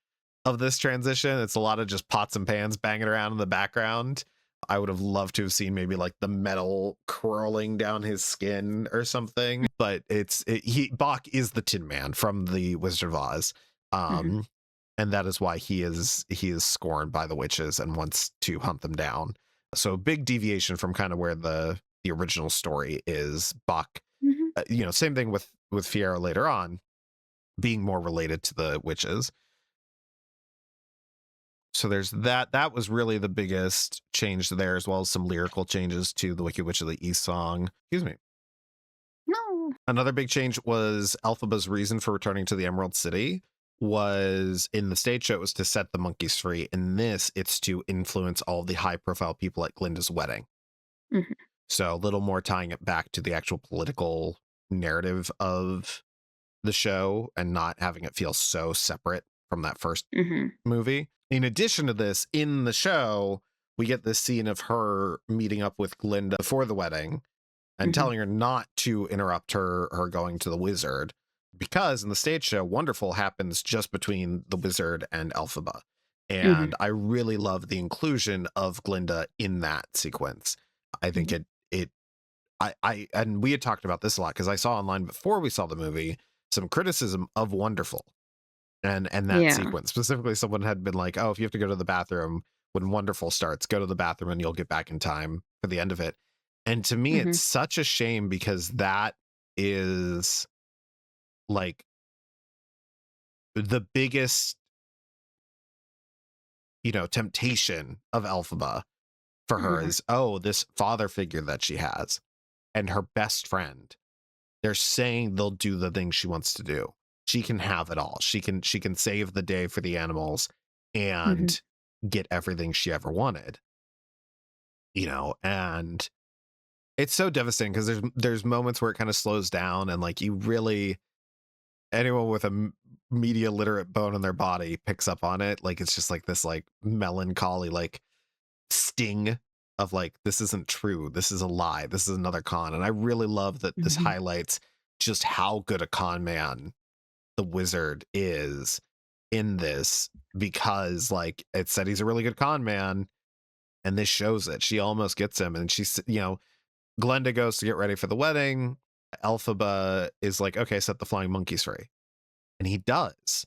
of this transition. It's a lot of just pots and pans banging around in the background. I would have loved to have seen maybe like the metal curling down his skin or something. But Bach is the Tin Man from the Wizard of Oz. And that is why he is scorned by the witches and wants to hunt them down. So big deviation from kind of where the original story is. Bach, you know, same thing with Fiyero later on, being more related to the witches. So there's that. That was really the biggest change there, as well as some lyrical changes to the Wicked Witch of the East song. Excuse me. No. Another big change was Elphaba's reason for returning to the Emerald City was, in the stage show, it was to set the monkeys free. In this, it's to influence all the high profile people at Glinda's wedding. So a little more tying it back to the actual political narrative of the show and not having it feel so separate from that first movie. In addition to this, in the show, we get this scene of her meeting up with Glinda before the wedding and telling her not to interrupt her going to the wizard, because in the stage show, Wonderful happens just between the wizard and Elphaba. And I really love the inclusion of Glinda in that sequence. I think and we had talked about this a lot because I saw online before we saw the movie some criticism of Wonderful and that sequence. Specifically, someone had been like, oh, if you have to go to the bathroom when Wonderful starts, go to the bathroom and you'll get back in time for the end of it. And to me, it's such a shame because that is like the biggest, you know, temptation of Elphaba for her is, oh, this father figure that she has and her best friend. They're saying they'll do the thing she wants to do. She can have it all. She can save the day for the animals and get everything she ever wanted. You know, and it's so devastating because there's moments where it kind of slows down and like you really, anyone with a media literate bone in their body picks up on it. Like it's just like this like melancholy like sting of like, this isn't true, this is a lie, this is another con. And I really love that this highlights just how good a con man the wizard is in this, because like it said he's a really good con man, and this shows it. She almost gets him, and she's, you know, Glinda goes to get ready for the wedding. Elphaba is like, okay, set the flying monkeys free, and he does.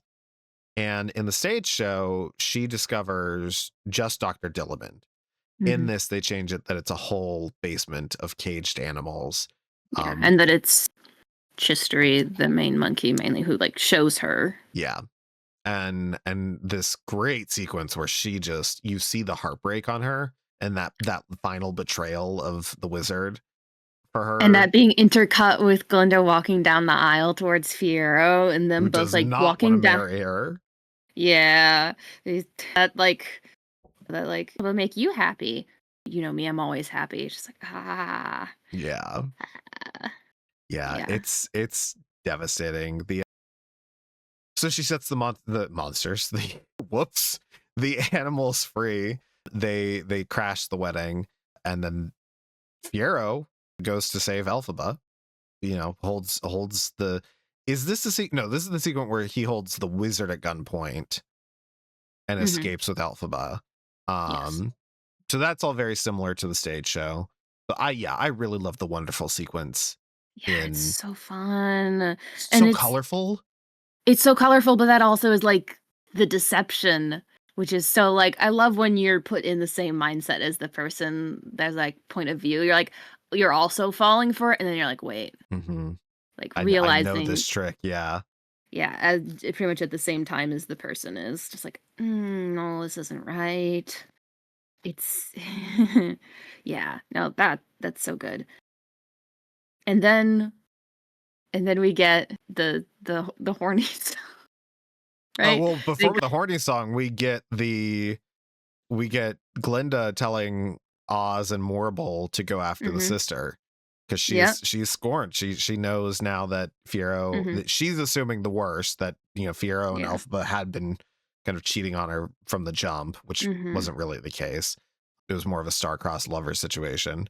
And in the stage show, she discovers just Dr. Dillamond. In this, they change it that it's a whole basement of caged animals. And that it's Chistery, the main monkey, mainly, who like shows her. Yeah. And this great sequence where she just, you see the heartbreak on her and that final betrayal of the wizard for her. And that being intercut with Glinda walking down the aisle towards Fiyero and them both like walking down. Marry her. Yeah. That will make you happy. you know me, I'm always happy. It's just like, Yeah. ah. Yeah, Yeah. it's devastating. The So she sets the monsters, the whoops, the animals free. They crash the wedding, and then Fiero goes to save Elphaba. You know, holds the. Is this the No, this is the sequence where he holds the wizard at gunpoint and Hmm. escapes with Elphaba. Yes. So that's all very similar to the stage show. But I really love the wonderful sequence Yeah, it's in so fun. And so colorful. it's so colorful, but that also is like the deception, which is so like I love when you're put in the same mindset as the person that's like point of view. You're like you're also falling for it, and then you're like, wait, Mm-hmm. like I know realizing, this trick. Yeah. yeah, pretty much at the same time as the person is just like, no, this isn't right. It's yeah, no, that's so good. And then we get the horny stuff, Oh right? well, They before go, the horny song, we get Glinda telling Oz and Morrible to go after the mhm, sister because yep, she's scorned. She knows now that Fiero, mhm, that she's assuming the worst, that Fiero and yeah, Elphaba had been kind of cheating on her from the jump, which mhm, wasn't really the case. It was more of a star-crossed lover situation.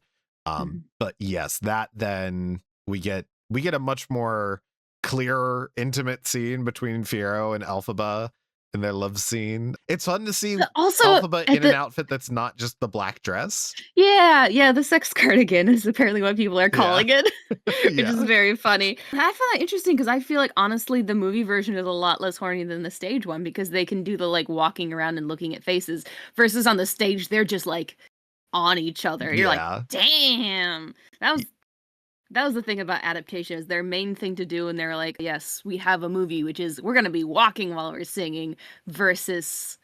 mhm. But yes, that then we get a much more clearer, intimate scene between Fiero and Elphaba in their love scene. It's fun to see But also Elphaba at in an the outfit that's not just the black dress. yeah, yeah, the sex cardigan is apparently what people are Yeah. calling it, which is Yeah. very funny. I find that interesting because I feel like honestly the movie version is a lot less horny than the stage one because they can do the like walking around and looking at faces versus on the stage they're just like on each other. You're like, Yeah. damn, that was the thing about adaptation is their main thing to do and they're like, yes, we have a movie which is we're gonna be walking while we're singing versus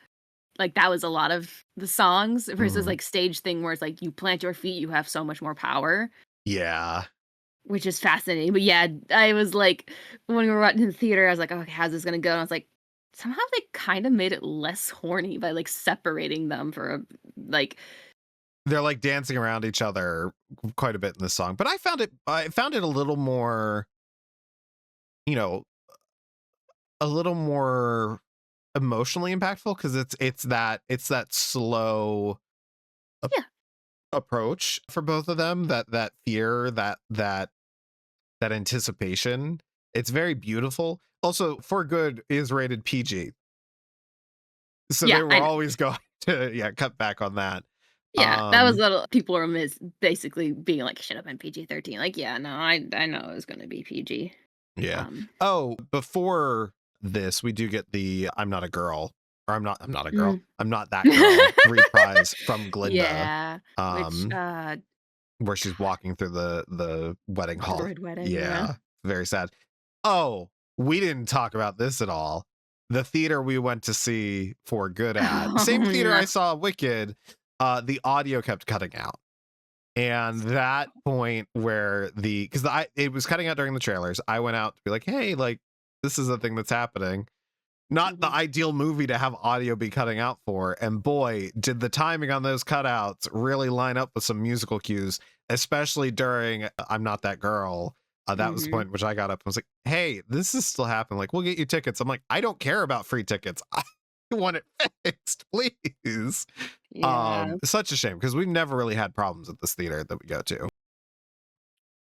like that was a lot of the songs versus Mhm. like stage thing where it's like you plant your feet, you have so much more power, Yeah. which is fascinating. But yeah, I was like when we were watching the theater, I was like, okay, how's this gonna go? And I was like, somehow they kind of made it less horny by like separating them for a like They're like dancing around each other quite a bit in this song. But I found it a little more, you know, a little more emotionally impactful because it's that slow yeah, approach for both of them, that fear, that anticipation. It's very beautiful. Also, For Good is rated PG, so yeah, they I were know. always going to cut back on that. Yeah, that was um little people were basically being like, should have been PG-13. Like, yeah, no, I know it was gonna be PG. yeah. Um, Oh, before this we do get the I'm Not a Girl, or I'm not a girl, mm. I'm Not That Girl reprise from Glinda, Yeah, which um where she's walking through the wedding the hall. red wedding, yeah. Yeah, very sad. Oh, we didn't talk about this at all. The theater we went to see For Good at, Oh, same theater no. I saw Wicked, the audio kept cutting out. And that point where it was cutting out during the trailers, I went out to be like, hey, like, this is a thing that's happening. Not the Mhm. ideal movie to have audio be cutting out for. And boy, did the timing on those cutouts really line up with some musical cues, especially during I'm Not That Girl. That was the Mhm. point in which I got up and was like, hey, this is still happening. Like, we'll get you tickets. I'm like, I don't care about free tickets. I want it fixed, please. Yeah. Such a shame because we've never really had problems at this theater that we go to.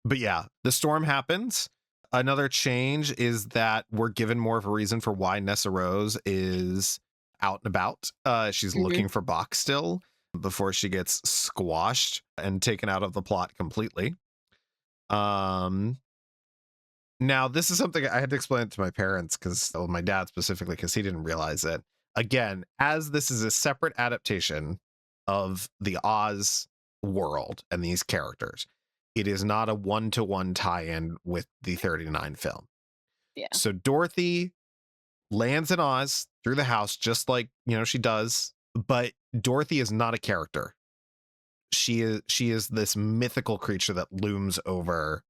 But yeah, the storm happens. Another change is that we're given more of a reason for why Nessa Rose is out and about. She's Mhm. looking for Bach still before she gets squashed and taken out of the plot completely. Um, Now, this is something I had to explain to my parents because, well, my dad specifically, because he didn't realize it. Again, as this is a separate adaptation of the Oz world and these characters, it is not a one-to-one tie-in with the 39 film. Yeah. So Dorothy lands in Oz through the house, just like, she does, but Dorothy is not a character. She is this mythical creature that looms over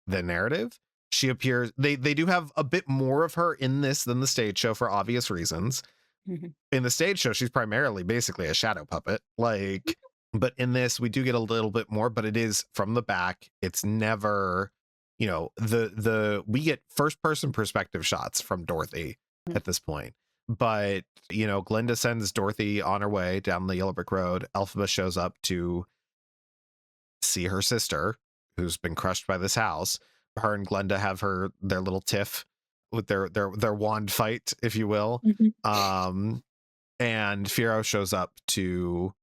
the narrative. She appears, they do have a bit more of her in this than the stage show for obvious reasons. Mhm. In the stage show, she's primarily basically a shadow puppet. Like, But in this, we do get a little bit more, but it is from the back. It's never, you know, we get first person perspective shots from Dorothy at this point. But, you know, Glinda sends Dorothy on her way down the yellow brick road. Elphaba shows up to see her sister, who's been crushed by this house. Her and Glinda have their little tiff with their wand fight, if you will. And Fiyero shows up to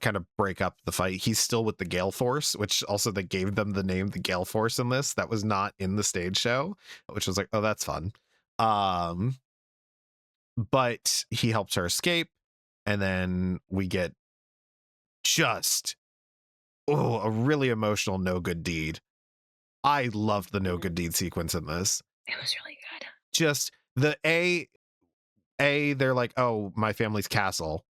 kind of break up the fight. He's still with the Gale Force, which also they gave them the name the Gale Force in this. That was not in the stage show, which was like, oh, that's fun. But he helps her escape, and then we get just a really emotional no good deed. I loved the no good deed sequence in this. It was really good. Just the they're like, oh, my family's castle,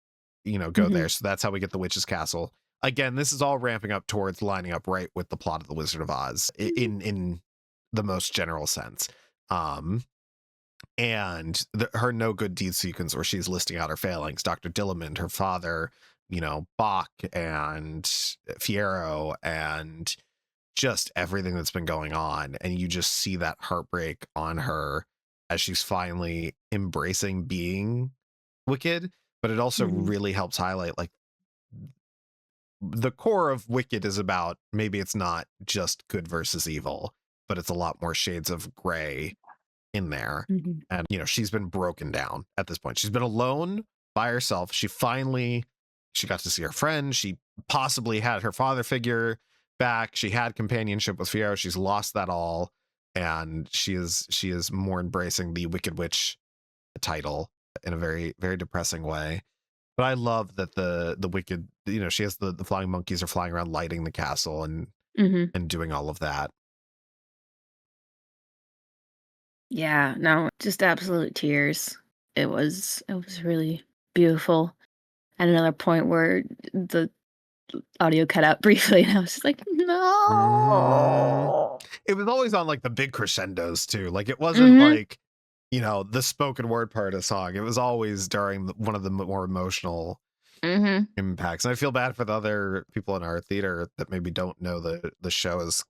you know, go there. So that's how we get the witch's castle. Again, this is all ramping up towards lining up right with the plot of the Wizard of Oz in the most general sense. And her no good deed sequence where she's listing out her failings, Dr. Dillamond, her father, you know, Bach and Fiyero, and just everything that's been going on. And you just see that heartbreak on her as she's finally embracing being wicked. But it also really helps highlight, like, the core of Wicked is about, maybe it's not just good versus evil, but it's a lot more shades of gray in there. And, you know, she's been broken down at this point. She's been alone by herself. She got to see her friend. She possibly had her father figure back. She had companionship with Fiyero. She's lost that all. And she is more embracing the Wicked Witch title in a very, very depressing way. But I love that the Wicked, you know, she has the flying monkeys are flying around lighting the castle and doing all of that. Yeah, no, just absolute tears. It was really beautiful. At another point where the audio cut out briefly, and I was just like, no. It was always on like the big crescendos too. Like it wasn't like, you know, the spoken word part of the song. It was always during one of the more emotional impacts. And I feel bad for the other people in our theater that maybe don't know the show as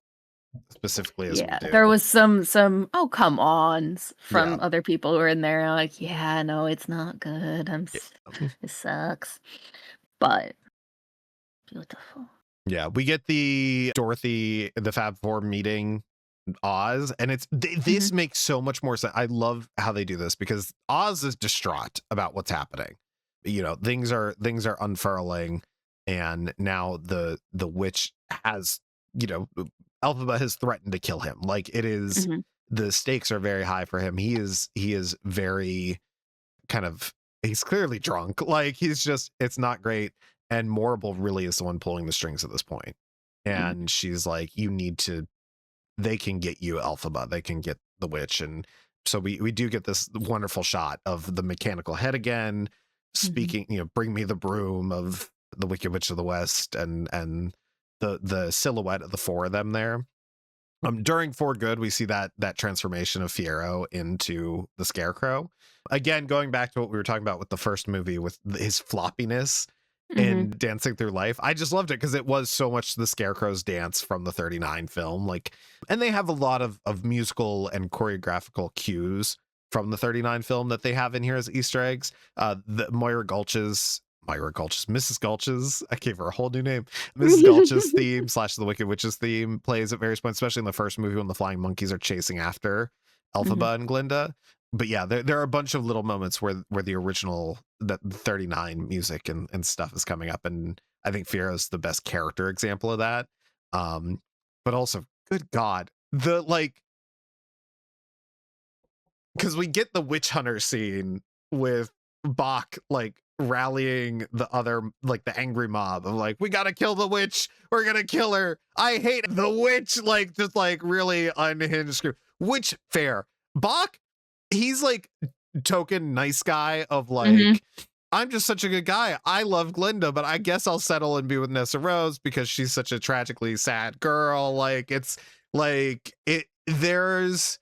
specifically as we do. There was some oh come on from other people who were in there like, yeah, no, it's not good. It sucks. But beautiful. Yeah, we get the Dorothy, the Fab Four meeting Oz, and this makes so much more sense. I love how they do this because Oz is distraught about what's happening. You know, things are unfurling, and now the witch has, you know, Elphaba has threatened to kill him. Like it is, the stakes are very high for him. He is very kind of, he's clearly drunk. Like he's just, it's not great. And Morrible really is the one pulling the strings at this point. And she's like, you need to, they can get you, Elphaba. They can get the witch. And so we do get this wonderful shot of the mechanical head again, speaking, you know, bring me the broom of the Wicked Witch of the West, and the silhouette of the four of them there. During For Good, we see that transformation of Fiyero into the Scarecrow. Again, going back to what we were talking about with the first movie, with his floppiness in Dancing Through Life. I just loved it because it was so much the Scarecrow's dance from the 39 film. Like, and they have a lot of musical and choreographical cues from the 39 film that they have in here as Easter eggs. The Mrs. Gulch's, I gave her a whole new name. Mrs. Gulch's theme / the Wicked Witch's theme plays at various points, especially in the first movie when the flying monkeys are chasing after Elphaba and Glinda. But yeah, there are a bunch of little moments where the original, that 39 music and stuff is coming up, and I think Fiyero's the best character example of that. But also, good God, the like, because we get the witch hunter scene with Bach like rallying the other, like the angry mob of like, we gotta kill the witch, we're gonna kill her, I hate the witch, like just like really unhinged, which fair. Bach, he's like token nice guy of like, I'm just such a good guy, I love Glinda, but I guess I'll settle and be with Nessa Rose because she's such a tragically sad girl. Like it's like there's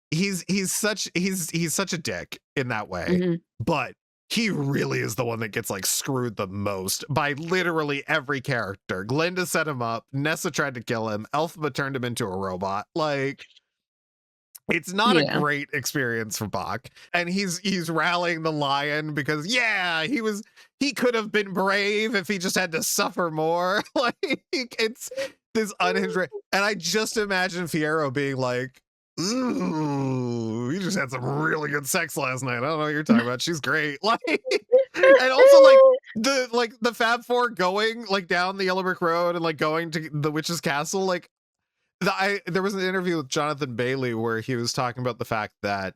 he's such a dick in that way, but he really is the one that gets like screwed the most by literally every character. Glinda set him up, Nessa tried to kill him, Elphaba turned him into a robot. Like, it's not a Yeah. great experience for Bach. And he's rallying the lion because he could have been brave if he just had to suffer more. Like, it's this unhinged and I just imagine Fiyero being like, ooh, we just had some really good sex last night. I don't know what you're talking about. She's great. Like, and also like the Fab Four going like down the Yellow Brick Road and like going to the witch's castle. Like, there was an interview with Jonathan Bailey where he was talking about the fact that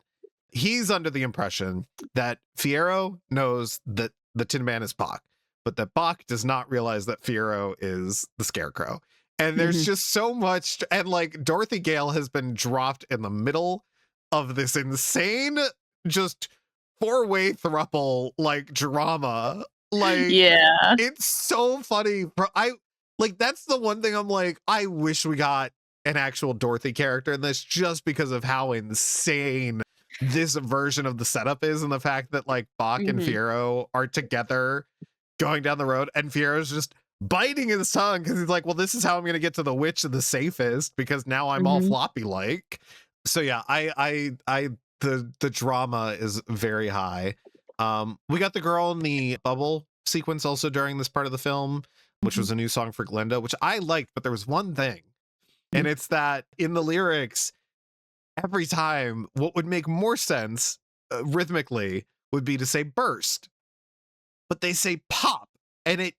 he's under the impression that Fiyero knows that the Tin Man is Bach, but that Bach does not realize that Fiyero is the Scarecrow. And there's just so much, and like Dorothy Gale has been dropped in the middle of this insane, just four-way throuple like drama. Like, Yeah. it's so funny. That's the one thing I'm like, I wish we got an actual Dorothy character in this, just because of how insane this version of the setup is, and the fact that like Bach and Fiyero are together going down the road, and Fiero's just biting his tongue because he's like, well, this is how I'm going to get to the witch the safest, because now I'm all floppy like. So yeah, the drama is very high. We got the girl in the bubble sequence also during this part of the film, which was a new song for Glinda, which I liked, but there was one thing, and it's that in the lyrics, every time what would make more sense rhythmically would be to say burst, but they say pop, and it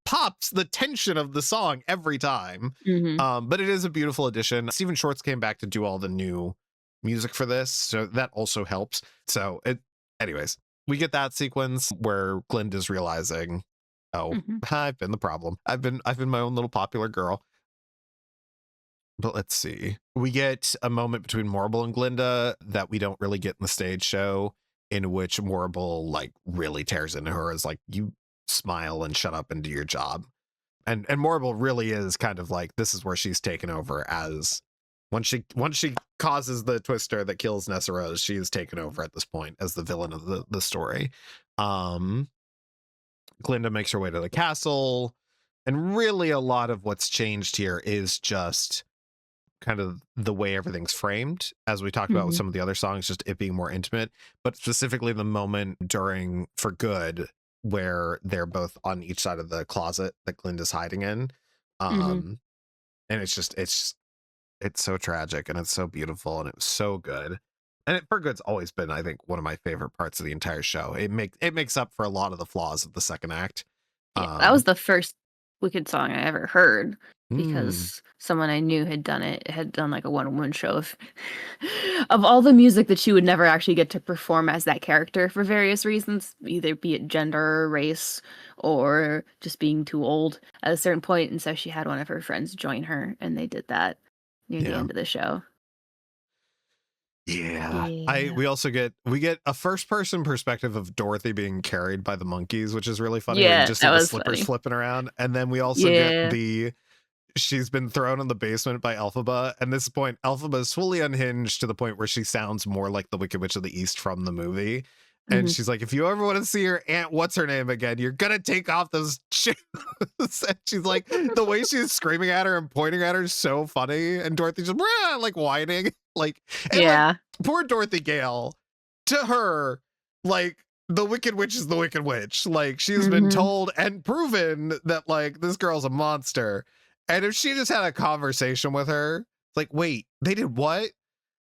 pops the tension of the song every time. But it is a beautiful addition. Stephen Schwartz came back to do all the new music for this, so that also helps. So anyways, we get that sequence where Glinda's realizing, oh, I've been the problem. I've been my own little popular girl. But let's see. We get a moment between Morrible and Glinda that we don't really get in the stage show, in which Morrible like really tears into her as like, you smile and shut up and do your job. And Morrible really is kind of like, this is where she's taken over as once she causes the twister that kills Nessa Rose, she is taken over at this point as the villain of the story. Glinda makes her way to the castle, and really a lot of what's changed here is just kind of the way everything's framed, as we talked about with some of the other songs, just it being more intimate, but specifically the moment during For Good where they're both on each side of the closet that Glinda's hiding in. And it's so tragic, and it's so beautiful, and it was so good. And For Good's always been, I think, one of my favorite parts of the entire show. It makes up for a lot of the flaws of the second act. Yeah, that was the first Wicked song I ever heard, because someone I knew had done like a one-woman show of all the music that she would never actually get to perform as that character for various reasons, either be it gender or race or just being too old at a certain point. And so she had one of her friends join her, and they did that near the end of the show. Yeah. We also get a first person perspective of Dorothy being carried by the monkeys, which is really funny. Yeah, You just see that the was slippers funny. flipping around. And then we also get she's been thrown in the basement by Elphaba. And this point, Elphaba is fully unhinged to the point where she sounds more like the Wicked Witch of the East from the movie. And she's like, if you ever want to see your aunt, what's her name again, you're gonna take off those shoes. And she's like, the way she's screaming at her and pointing at her is so funny. And Dorothy's just like whining. Like, like, poor Dorothy Gale, to her, like, the Wicked Witch is the Wicked Witch. Like, she's been told and proven that like this girl's a monster. And if she just had a conversation with her, like, wait, they did what?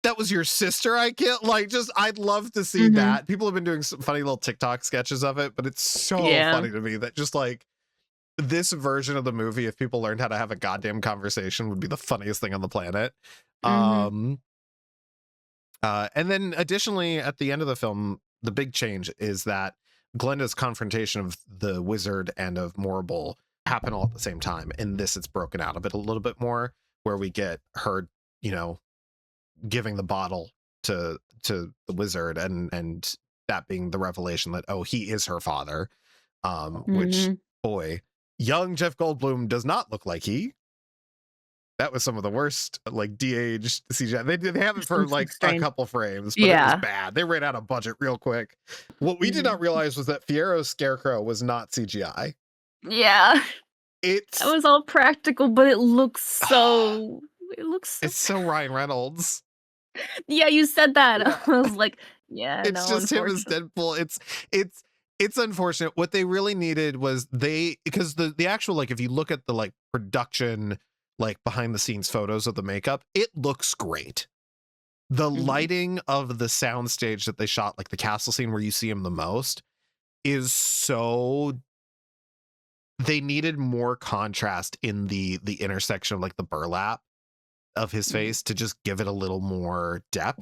That was your sister I killed? Like, just, I'd love to see that. People have been doing some funny little TikTok sketches of it, but it's so funny to me that just like this version of the movie, if people learned how to have a goddamn conversation, would be the funniest thing on the planet. And then additionally, at the end of the film, the big change is that Glinda's confrontation of the wizard and of Morrible happen all at the same time. In this, it's broken out a little bit more, where we get her, giving the bottle to the wizard, and that being the revelation that, oh, he is her father. Which, boy, young Jeff Goldblum does not look like he. That was some of the worst, like, de-aged CGI. They have it for, like, a Strange. couple frames, but it was Yeah. bad. They ran out of budget real quick. What we did not realize was that Fiero's scarecrow was not CGI. Yeah. It's That was all practical, but it looks so it's so Ryan Reynolds. Yeah, you said that. Yeah. I was like, yeah, It's no, just him as unfortunately. Deadpool. It's unfortunate. What they really needed was because the actual, like, if you look at the, like, production, like, behind the scenes photos of the makeup, it looks great. The lighting of the soundstage that they shot, like the castle scene where you see him the most, is so, they needed more contrast in the intersection of, like, the burlap of his face to just give it a little more depth.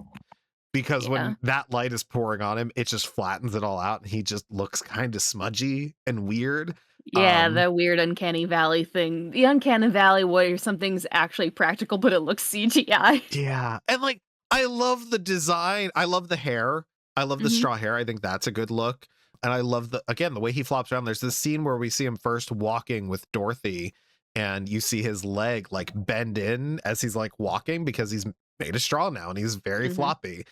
Because Yeah. when that light is pouring on him, it just flattens it all out, and he just looks kind of smudgy and weird. Yeah, the weird uncanny valley thing. The uncanny valley where something's actually practical, but it looks CGI. Yeah, and, like, I love the design. I love the hair. I love the straw hair. I think that's a good look. And I love the way he flops around. There's this scene where we see him first walking with Dorothy, and you see his leg, like, bend in as he's, like, walking, because he's made of straw now and he's very floppy.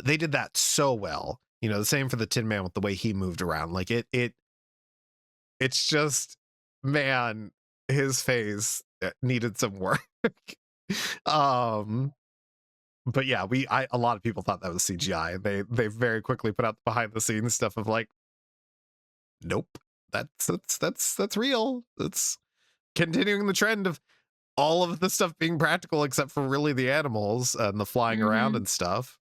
They did that so well. You know, the same for the Tin Man with the way he moved around. Like, it's just, man, his face needed some work. But yeah, a lot of people thought that was CGI, and they very quickly put out the behind the scenes stuff of, like, nope, that's real. That's continuing the trend of all of the stuff being practical except for really the animals and the flying around and stuff.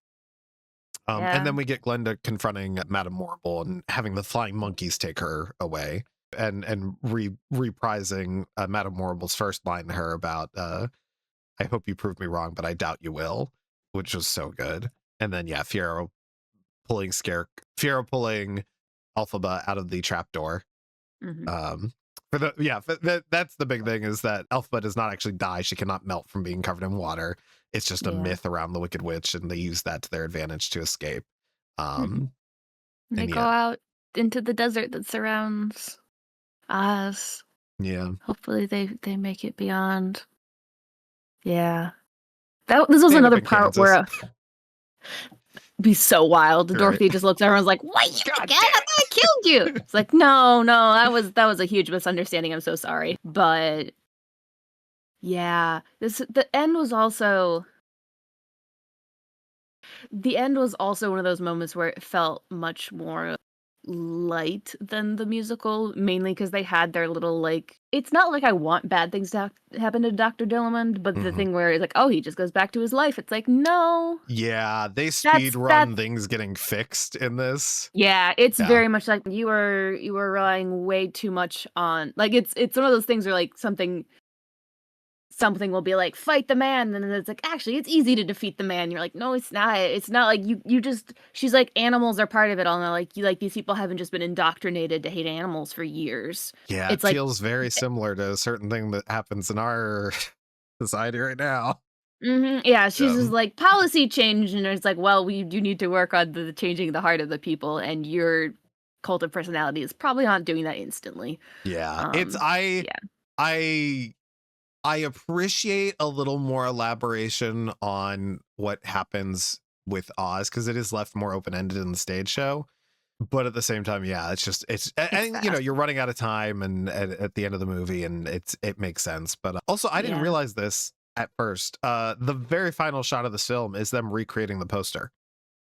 And then we get Glinda confronting Madame Morrible and having the flying monkeys take her away, and reprising Madame Morrible's first line to her about I hope you prove me wrong, but I doubt you will, which was so good. And then Fiero pulling Elphaba out of the trapdoor. That's the big thing, is that Elphaba does not actually die. She cannot melt from being covered in water. It's just a myth around the Wicked Witch, and they use that to their advantage to escape. They go out into the desert that surrounds Oz. Yeah. Hopefully they make it beyond. Yeah. This was another part where be so wild. Dorothy just looks at her and is like, "Wait, God, I killed you." It's like, no, that was a huge misunderstanding. I'm so sorry. But yeah, the end was also one of those moments where it felt much more light than the musical, mainly because they had their little, like, it's not like I want bad things to happen to Dr. Dillamond, but the thing where it's like, oh, he just goes back to his life. It's like, no. Yeah, they speed run things getting fixed in this. Yeah, it's very much like you were relying way too much on, like, it's one of those things where, like, something will be like, fight the man, and then it's like, actually, it's easy to defeat the man. You're like, no, it's not. It's not like you just, she's like, animals are part of it all. And like, these people haven't just been indoctrinated to hate animals for years. Yeah, it feels very similar to a certain thing that happens in our society right now. Yeah, she's just like, policy change, and it's like, well, we do need to work on the changing the heart of the people, and your cult of personality is probably not doing that instantly. Yeah, I appreciate a little more elaboration on what happens with Oz, because it is left more open-ended in the stage show. But at the same time, yeah, it's you know, you're running out of time, and at the end of the movie, and it makes sense. But also, I didn't realize this at first. The very final shot of this film is them recreating the poster.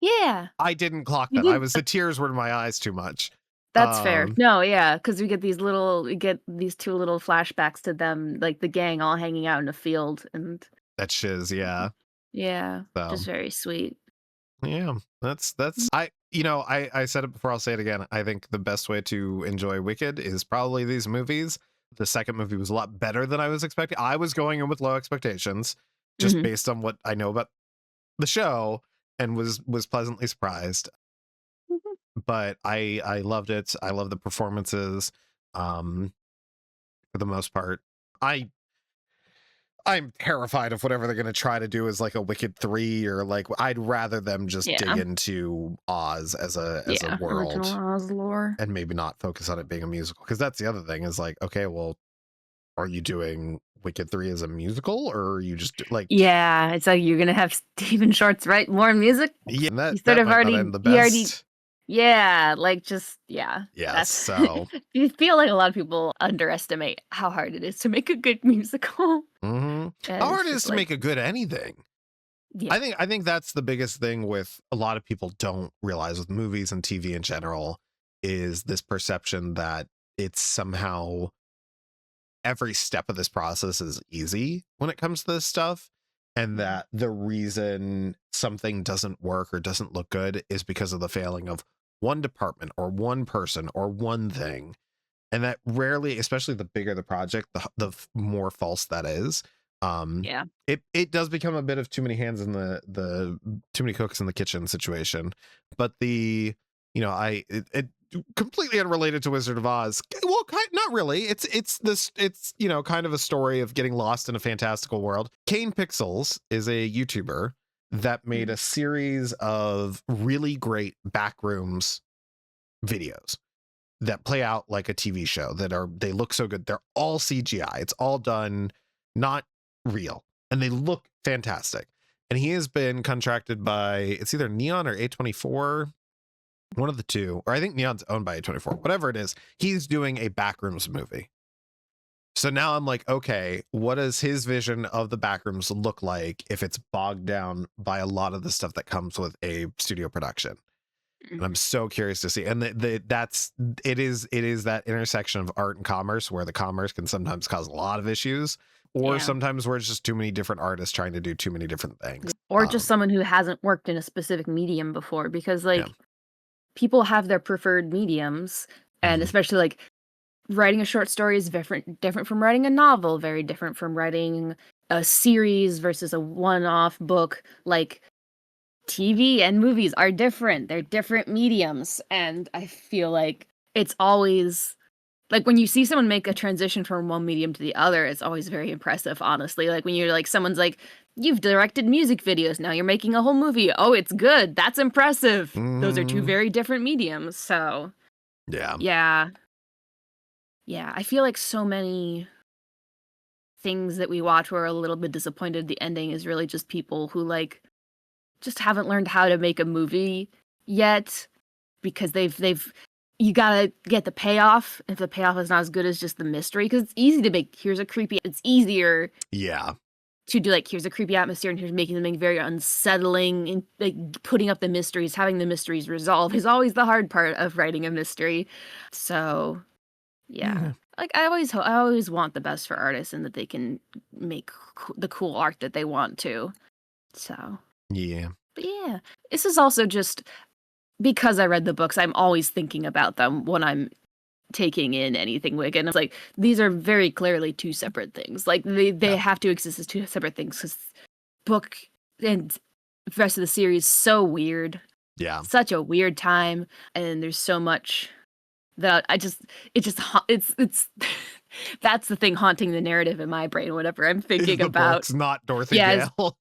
Yeah, I didn't clock that. The tears were in my eyes too much. That's fair. No, yeah, because we get these two little flashbacks to them, like the gang all hanging out in a field, and that shiz, yeah, just very sweet. Yeah, that's I said it before, I'll say it again. I think the best way to enjoy Wicked is probably these movies. The second movie was a lot better than I was expecting. I was going in with low expectations, just based on what I know about the show, and was pleasantly surprised. But I loved it. I love the performances. For the most part, I'm terrified of whatever they're going to try to do as like a Wicked 3, or like, I'd rather them just dig into Oz as a world, original Oz lore, and maybe not focus on it being a musical. Because that's the other thing, is like, okay, well, are you doing Wicked 3 is a musical, or are you just like, Yeah, it's like you're gonna have Stephen Schwartz write more music. yeah, He that sort of might not already, end the he already, best. yeah, like just yeah. Yes, That's so you feel like a lot of people underestimate how hard it is to make a good musical. how And hard it's it is just to like make a good anything. yeah, I think that's the biggest thing with a lot of people don't realize with movies and TV in general is this perception that it's somehow every step of this process is easy when it comes to this stuff, and that the reason something doesn't work or doesn't look good is because of the failing of one department or one person or one thing. And that rarely, especially the bigger the project, the more false that is. yeah. It does become a bit of too many hands in the too many cooks in the kitchen situation. But the, you know, it completely unrelated to Wizard of Oz. Well, not really. It's you know, kind of a story of getting lost in a fantastical world. Kane Pixels is a YouTuber that made a series of really great backrooms videos that play out like a TV show, they look so good. They're all CGI. It's all done, not real. And they look fantastic. And he has been contracted by, it's either Neon or A24, one of the two, or I think Neon's owned by A24, whatever it is. He's doing a backrooms movie. So now I'm like, okay, what does his vision of the backrooms look like if it's bogged down by a lot of the stuff that comes with a studio production? And I'm so curious to see. And it is that intersection of art and commerce, where the commerce can sometimes cause a lot of issues, or sometimes where it's just too many different artists trying to do too many different things. Or just someone who hasn't worked in a specific medium before, because like people have their preferred mediums, and especially like writing a short story is different from writing a novel, very different from writing a series versus a one-off book. Like TV and movies are different. They're different mediums. And I feel like it's always like when you see someone make a transition from one medium to the other, it's always very impressive, honestly. Like when you're like, someone's like, you've directed music videos, now you're making a whole movie. Oh, it's good. That's impressive. Those are two very different mediums. So yeah. I feel like so many things that we watch where we're a little bit disappointed the ending is really just people who like just haven't learned how to make a movie yet, because you gotta get the payoff. If the payoff is not as good as just the mystery, because it's easy to make, it's easier to do like, here's a creepy atmosphere and here's making something very unsettling, and like putting up the mysteries, having the mysteries resolve is always the hard part of writing a mystery. So like I always want the best for artists, and that they can make the cool art that they want to. So but yeah, this is also just because I read the books, I'm always thinking about them when I'm taking in anything Wicked. And it's like, these are very clearly two separate things. Like they have to exist as two separate things, because book and the rest of the series so weird. Such a weird time, and there's so much that it's that's the thing haunting the narrative in my brain whenever I'm thinking about books, not Dorothy Gale.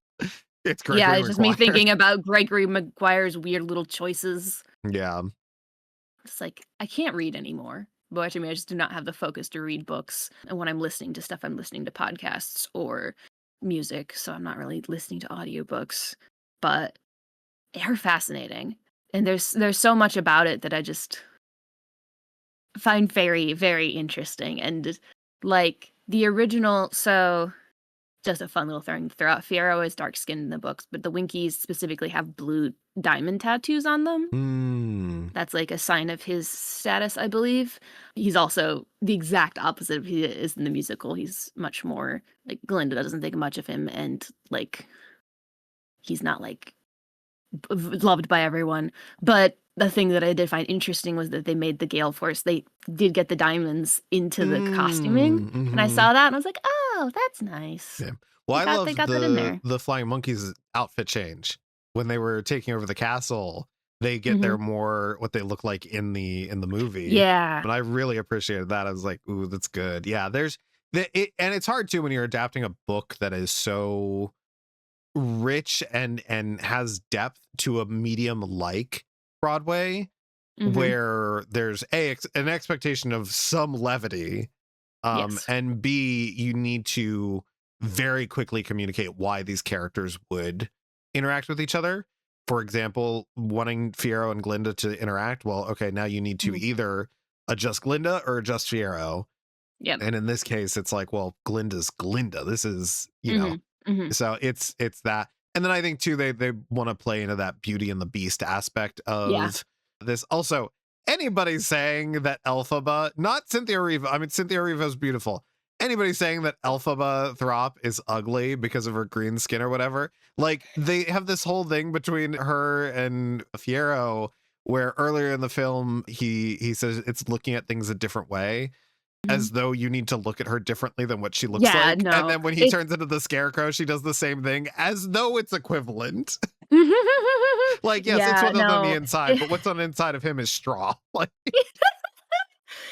It's Gregory it's Maguire. just me thinking about Gregory Maguire's weird little choices. It's like, I can't read anymore. But I mean, I just do not have the focus to read books. And when I'm listening to stuff, I'm listening to podcasts or music. So I'm not really listening to audiobooks. But they're fascinating. And there's so much about it that I just find very, very interesting. And like the original, so just a fun little thing to throw out. Fiyero is dark skinned in the books, but the Winkies specifically have blue diamond tattoos on them. That's like a sign of his status, I believe. He's also the exact opposite of he is in the musical. He's much more like, Glinda doesn't think much of him, and like he's not like loved by everyone. But the thing that I did find interesting was that they made the Gale Force, they did get the diamonds into the costuming, and I saw that and I was like, oh, that's nice. Well, I love they got that in there. the Flying Monkeys outfit change when they were taking over the castle. They get their more what they look like in the movie. And I really appreciated that. I was like, ooh, that's good. And it's hard too when you're adapting a book that is so rich and has depth to a medium like Broadway, where there's an expectation of some levity, Yes. And B, you need to very quickly communicate why these characters would interact with each other. For example, wanting Fiyero and Glinda to interact. Well, okay, now you need to Mhm. either adjust Glinda or adjust Fiyero. Yep. And in this case, it's like, well, Glinda's Glinda. This is, Mhm. Mhm. so it's that. And then I think too, they want to play into that Beauty and the Beast aspect Yeah. of this. Also, anybody saying that Elphaba, not Cynthia Erivo, I mean Cynthia Erivo is beautiful. Anybody saying that Elphaba Thropp is ugly because of her green skin or whatever, like they have this whole thing between her and Fiyero where earlier in the film he says it's looking at things a different way, Mhm. as though you need to look at her differently than what she looks Yeah, like. And no. then when he It's turns into the scarecrow, she does the same thing as though it's equivalent. Like, yes, it's Yeah, what's on the no. inside, but what's on the inside of him is straw. Like,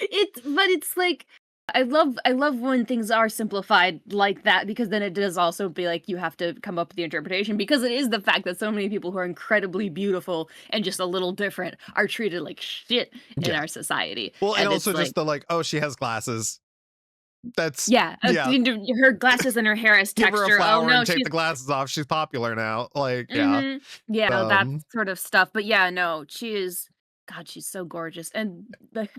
It's like I love when things are simplified like that, because then it does also be like you have to come up with the interpretation, because it is the fact that so many people who are incredibly beautiful and just a little different are treated like shit in yeah. our society. Well, and And it's also like, just the like, oh, she has glasses. That's, yeah, yeah. her glasses and her hair is Give her a texture. Oh flower no, and take she's the glasses off. She's popular now. Like, yeah. mhm. Yeah, that Um, sort of stuff. But yeah, no, she is, God, she's so gorgeous. And the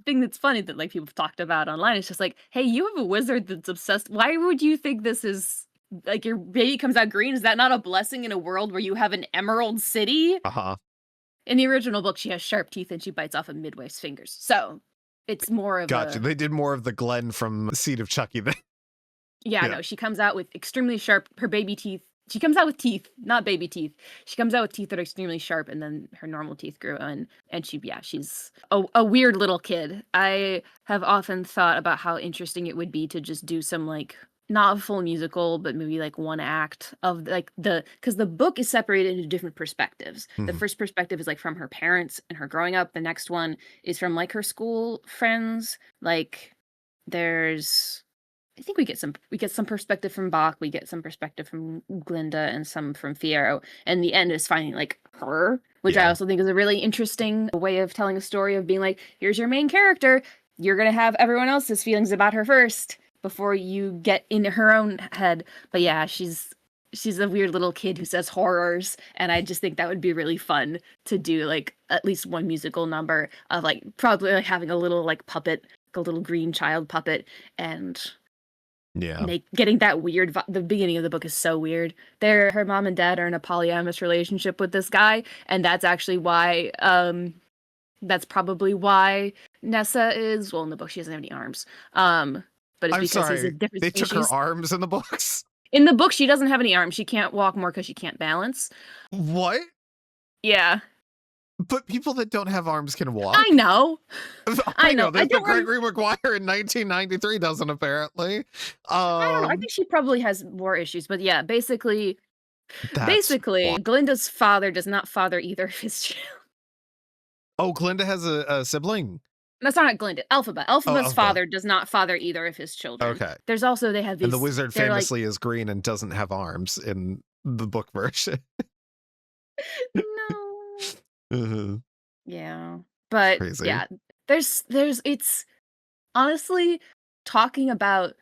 thing that's funny that like people have talked about online is just like, hey, you have a wizard that's obsessed. Why would you think this is like your baby comes out green? Is that not a blessing in a world where you have an emerald city? uh-huh. In the original book, she has sharp teeth and she bites off a midwife's fingers. So it's more of Gotcha. a, They did more of the Glenn from Seed of Chucky thing. yeah, Yeah. no, she comes out with extremely sharp, her baby teeth. She comes out with teeth, not baby teeth. She comes out with teeth that are extremely sharp, and then her normal teeth grew in. And she, yeah, she's a weird little kid. I have often thought about how interesting it would be to just do some, like, not a full musical, but maybe like one act of like because the book is separated into different perspectives. The Mhm. first perspective is like from her parents and her growing up. The next one is from like her school friends. Like, there's, I think we get some perspective from Bach, we get some perspective from Glinda, and some from Fiyero. And the end is finding like her, which I Yeah. also think is a really interesting way of telling a story, of being like, here's your main character. You're gonna have everyone else's feelings about her first before you get in her own head. But yeah, she's a weird little kid who says horrors, and I just think that would be really fun to do, like at least one musical number of like probably like having a little like puppet, like a little green child puppet, and Yeah. getting that weird the beginning of the book is so weird. Her mom and dad are in a polyamorous relationship with this guy, and that's actually why that's probably why Nessa is, well, in the book she doesn't have any arms. But it's I'm because he's a sorry. different They took her species. arms in the books. In the book she doesn't have any arms. She can't walk more because she can't balance. What? Yeah. But people that don't have arms can walk. I know. I know. I There's the don't Gregory Maguire in 1993 doesn't apparently. I don't know. I think she probably has more issues, but yeah, That's basically wild. Glinda's father does not father either of his children. Oh, Glinda has a sibling. That's not Glinda. Elphaba. Oh, Elphaba's Elphaba. father does not father either of his children. Okay. There's also, they have And the these, wizard they're like, famously is green and doesn't have arms in the book version. no. Mhm. Yeah. But Crazy. yeah, it's honestly, talking about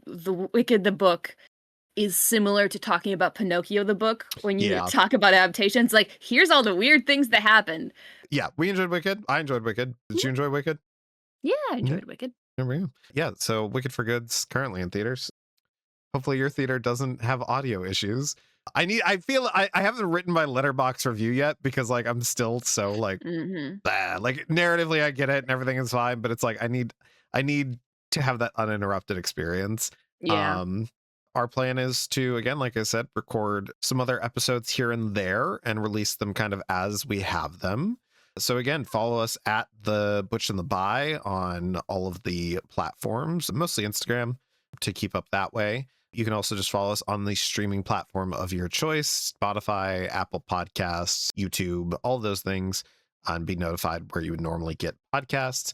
the Wicked the book is similar to talking about Pinocchio the book when you Yeah. talk about adaptations. Like, here's all the weird things that happened. Yeah, we enjoyed Wicked. I enjoyed Wicked. Did you enjoy Wicked? Yeah, I enjoyed Wicked. There we go. Yeah, so Wicked for Good's currently in theaters. Hopefully your theater doesn't have audio issues. I haven't written my letterbox review yet because like I'm still so like like narratively I get it and everything is fine, but it's like I need to have that uninterrupted experience. Yeah. Our plan is to, again, like I said, record some other episodes here and there and release them kind of as we have them. So again, follow us at the Butch and the Buy on all of the platforms, mostly Instagram, to keep up that way. You can also just follow us on the streaming platform of your choice, Spotify, Apple Podcasts, YouTube, all those things, and be notified where you would normally get podcasts.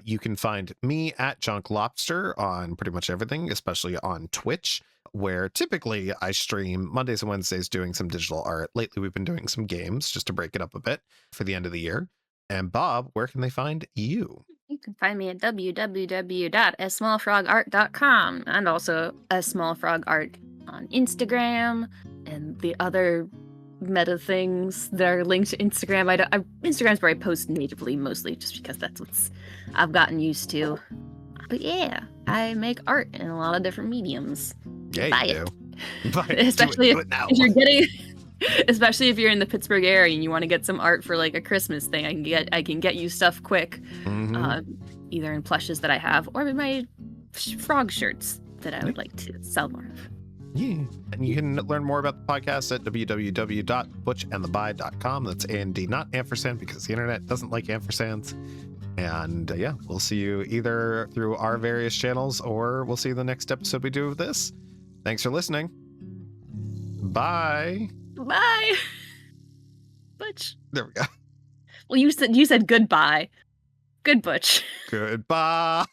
You can find me at Junk Lobster on pretty much everything, especially on Twitch, where typically I stream Mondays and Wednesdays doing some digital art. Lately, we've been doing some games just to break it up a bit for the end of the year. And Bob, where can they find you? You can find me at www.asmallfrogart.com and also asmallfrogart on Instagram and the other meta things that are linked to Instagram. Instagram's where I post natively mostly, just because that's what I've gotten used to. But yeah, I make art in a lot of different mediums. Yeah, Buy you it. do. Buy it. Especially do it now. if you're getting, especially if you're in the Pittsburgh area and you want to get some art for like a Christmas thing. I can get you stuff quick, either in plushes that I have or in my frog shirts that I would like to sell more of. Yeah. And you can learn more about the podcast at www.butchandtheby.com. That's A&D, not ampersand, because the internet doesn't like ampersands. And yeah, we'll see you either through our various channels or we'll see you the next episode we do of this. Thanks for listening. Bye. Bye. Butch. There we go. Well, you said goodbye. Good Butch. Goodbye.